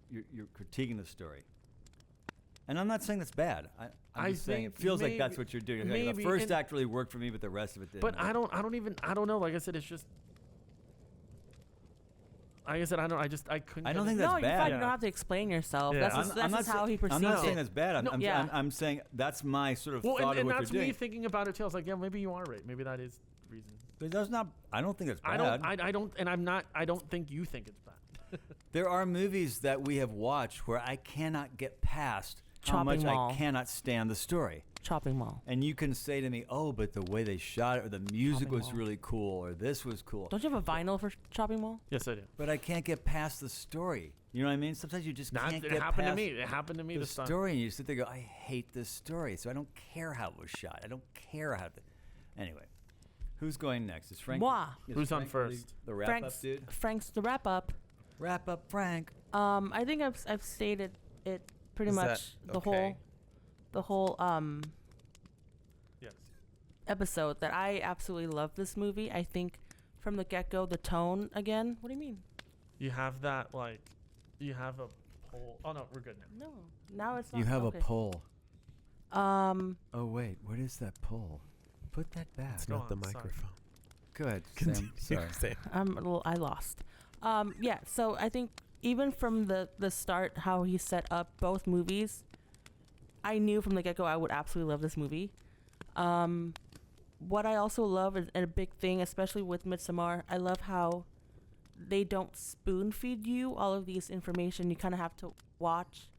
critiquing the story. And I'm not saying that's bad. I'm just saying it think feels like that's maybe- what you're doing. Like the maybe, first and- act really worked for me, but the rest of it didn't. But I don't know. Like I said, it's just. Like I said, I couldn't. I don't get think it. that's No, you're bad. fine. You don't have to explain yourself. Yeah. That's I'm not just how he I'm perceives not saying it. that's bad. Yeah. I'm saying that's my sort of Well, thought and of what that's you're doing. me thinking about it too. I was like, yeah, maybe you are right. Maybe that is the reason. But that's not. I don't think it's bad. I don't, and I'm not. I don't think you think it's bad. There are movies that we have watched where I cannot get past how Chopping much Mall. I cannot stand the story. Chopping Mall. And you can say to me, "Oh, but the way they shot it, or the music Chopping was Mall. really cool, or this was cool." Don't you have a vinyl for Chopping Mall? Yes, I do. But I can't get past the story. You know what I mean? Sometimes you just can't It get happened to past me. It happened to me the this time. story, and you sit there and go, "I hate this story." So I don't care how it was shot. I don't care how. Anyway, who's going next? Is Frank? Moi. is Who's on Frank first? The wrap up dude. Frank's the wrap up. Wrap up, Frank. I think I've stated it pretty Is much that the okay? whole Yes. episode that I absolutely love this movie. I think from the get go, the tone again. What do you mean? You have that like, you have a pole. Oh no, we're good now. No, now it's not. You have okay. a poll. Um, Oh wait, what is that poll? Put that back. It's Go not the on, sorry. microphone. Good. Continue. Sam. Sorry. I lost. Yeah. So I think even from the start, how he set up both movies, I knew from the get go I would absolutely love this movie. What I also love is, and a big thing, especially with Midsommar, I love how they don't spoon feed you all of these information. You kind of have to watch,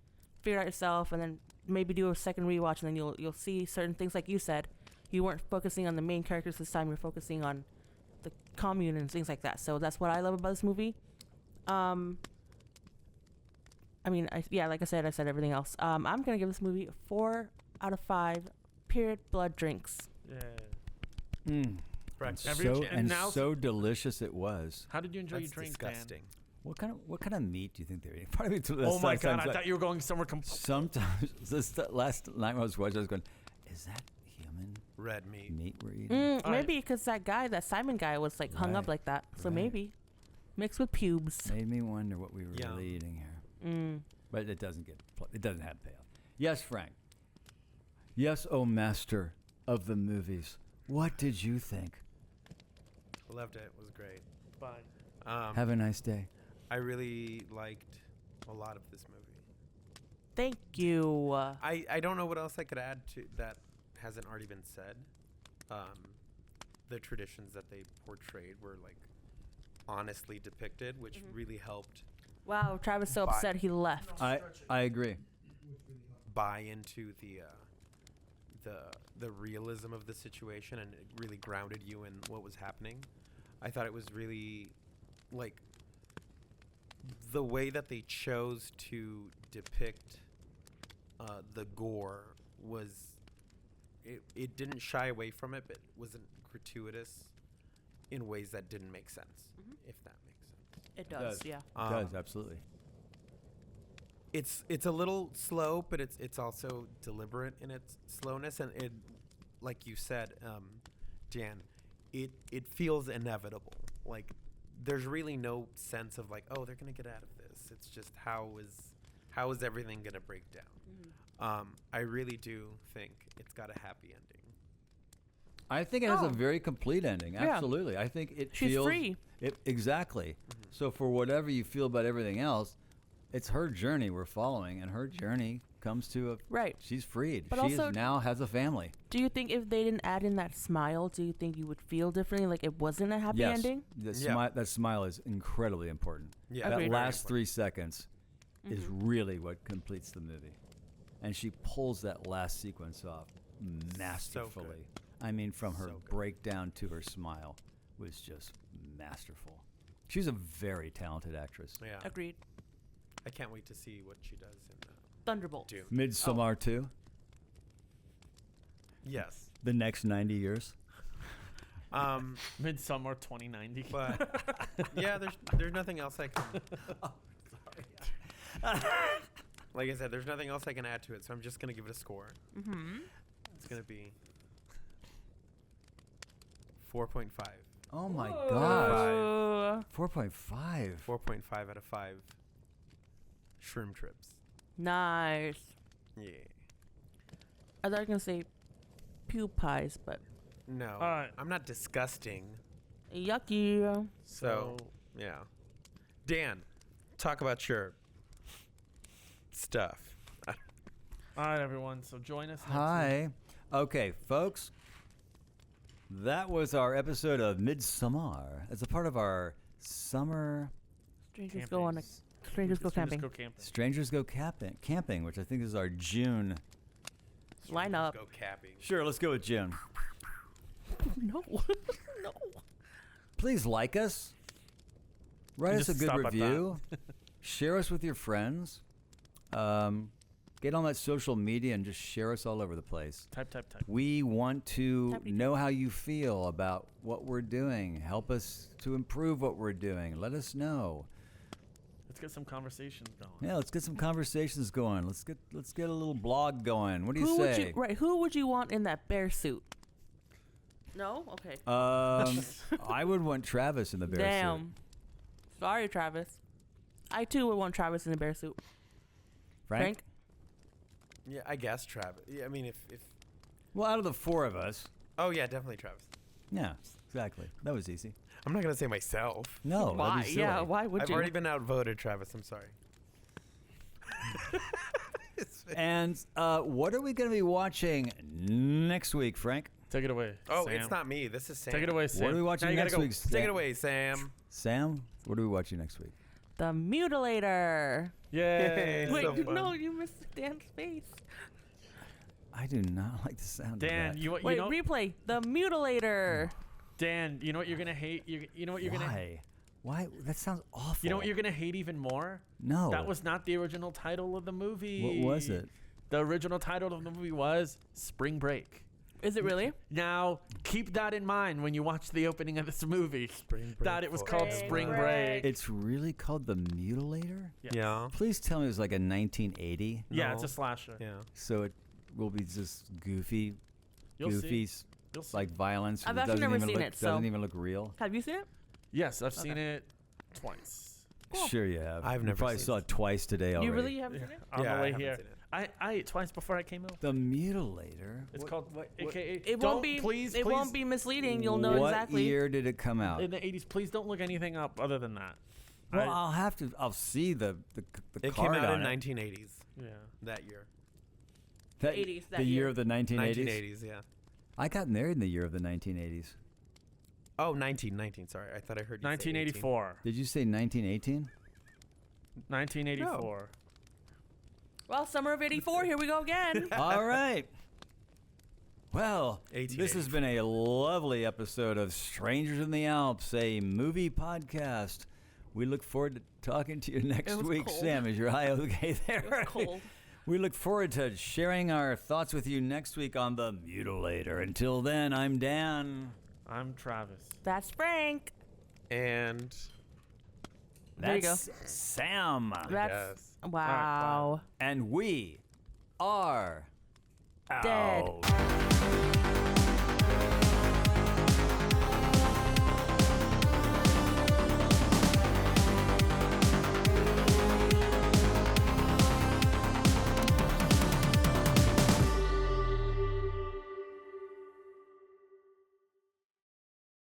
figure out yourself, and then maybe do a second rewatch, and then you'll see certain things. Like you said, you weren't focusing on the main characters this time. You're focusing on the commune and things like that. So that's what I love about this movie. I mean, like I said everything else. I'm gonna give this movie a 4 out of 5. Period. Blood drinks. Yeah. Mm. Correct. And, Every so, ch- and and now- so delicious it was. How did you enjoy That's your drink, disgusting. What kind of meat do you think they were eating? Probably Oh my god! I thought you were going somewhere. Sometimes last night when I was watching, I was going, "Is that human Red meat. meat we're eating?" All right. Maybe because that Simon guy was like hung up Right, like that. So right. maybe mixed with pubes. Made me wonder what we were Yum. really eating here. Mm. But it doesn't have payoff. Yes, Frank. Yes, oh master of the movies. What did you think? Loved it. It was great. Bye. Have a nice day. I really liked a lot of this movie. Thank you. I don't know what else I could add to that hasn't already been said. The traditions that they portrayed were like honestly depicted, which really helped Wow, Travis so Bye. upset he left. I agree. buy into the realism of the situation, and it really grounded you in what was happening. I thought it was really like the way that they chose to depict the gore was it didn't shy away from it, but it wasn't gratuitous in ways that didn't make sense, if that makes sense. It does, does. yeah. It does, absolutely. It's a little slow, but it's also deliberate in its slowness, and it, like you said, Dan, it feels inevitable. Like there's really no sense of like, oh, they're gonna get out of this. It's just how is everything gonna break down? I really do think it's got a happy ending. I think it has Oh. a very complete ending. Yeah. Absolutely. I think it She's feels free. Exactly. So for whatever you feel about everything else, it's her journey we're following, and her journey comes to a Right. she's freed. But She also- now has a family. Do you think if they didn't add in that smile, do you think you would feel differently? Like it wasn't a happy Yes. ending? That smile is incredibly important. Yeah, That Agreed. last 3 seconds is really what completes the movie. And she pulls that last sequence off masterfully. I mean, from her So good. breakdown to her smile was just masterful. She's a very talented actress. Yeah. Agreed. I can't wait to see what she does in Thunderbolt. Dune. Midsommar 2, Yes. the next 90 years. Midsommar 2090. But yeah, there's nothing else I can. Like I said, there's nothing else I can add to it, so I'm just gonna give it a score. It's gonna be 4.5. Oh my Whoa. gosh. 4.5. 4.5 out of 5 shroom trips. Nice. Yeah. I thought I was going to say pew pies, but No. All right. I'm not disgusting. yucky. So yeah. Dan, talk about your stuff. All right, everyone. So join us next week. Hi. Okay, folks. That was our episode of Midsommar as a part of our summer Strangers go on a Strangers Go Camping. Strangers Go Camping, which I think is our June. Line up. Go capping. Sure, let's go with June. No. No. Please like us. Write us Just a good stop at review. Share us with your friends. Get on that social media and just share us all over the place. Type. We want to Type. know how you feel about what we're doing. Help us to improve what we're doing. Let us know. Let's get some conversations going. Yeah, let's get some conversations going. Let's get a little blog going. What do you Who would say? you Who would you want in that bear suit? No. Okay. I would want Travis in the bear suit. Damn. Sorry, Travis. I too would want Travis in the bear suit. Frank? Yeah, I guess Travis. Yeah, I mean, if Well, out of the four of us. oh yeah, definitely Travis. Yeah, exactly. That was easy. I'm not gonna say myself. No, that'd Why? be silly. Yeah. Why would I've you? already been outvoted, Travis. I'm sorry. And what are we going to be watching next week, Frank? Take it away. Oh, Sam. it's not me. This is Sam. Take it away, Sam. What are we watching Now you next gotta go. week? Take it away, Sam. Sam, what are we watching next week? The Mutilator. Yay. Wait, so fun. no, you missed Dan's face. I do not like the sound Dan, of that. you Wait, know, replay. The Mutilator. Dan, you know what you're gonna hate? You know what you're gonna. Why? Why? That sounds awful. You know what you're gonna hate even more? No. That was not the original title of the movie. What was it? The original title of the movie was Spring Break. Is it really? Now, keep that in mind when you watch the opening of this movie. Spring Break That it was called Spring Spring Break. Break. It's really called The Mutilator? Yeah. Please tell me it was like a 1980. Yeah, No. it's a slasher. Yeah. So it will be just goofy, You'll goofy, see. You'll see. like violence. I've that actually doesn't never even seen look, it, so- Doesn't even look real. Have you seen it? Yes, I've seen it twice. Cool. Sure you have. I've You never probably seen saw it. it twice today already. You really haven't seen it? On Yeah, the I way haven't here. seen it. I ate twice before I came out. The Mutilator? It's What- called AKA. It don't, won't be. Please, it please, won't be misleading. You'll know what exactly. year did it come out? in the 80s. Please don't look anything up other than that. Well, I'll have to. I'll see the It card came out on in it. 1980s Yeah. that year. That, 80s, that the year year. of the 1980s. 1980s, yeah. I got married in the year of the 1980s. Oh, 1919. Sorry, I thought I heard you say 1984. Did you say 1918? 1984. Well, summer of '84. Here we go again. All right. Well, this has 1884. been a lovely episode of Strangers in the Alps, a movie podcast. We look forward to talking to you next was week. cold. Sam, is your eye okay there? It was cold. We look forward to sharing our thoughts with you next week on The Mutilator. Until then, I'm Dan. I'm Travis. That's Frank. And There you go. That's Sam. That's yes. wow. And we are Dead. out.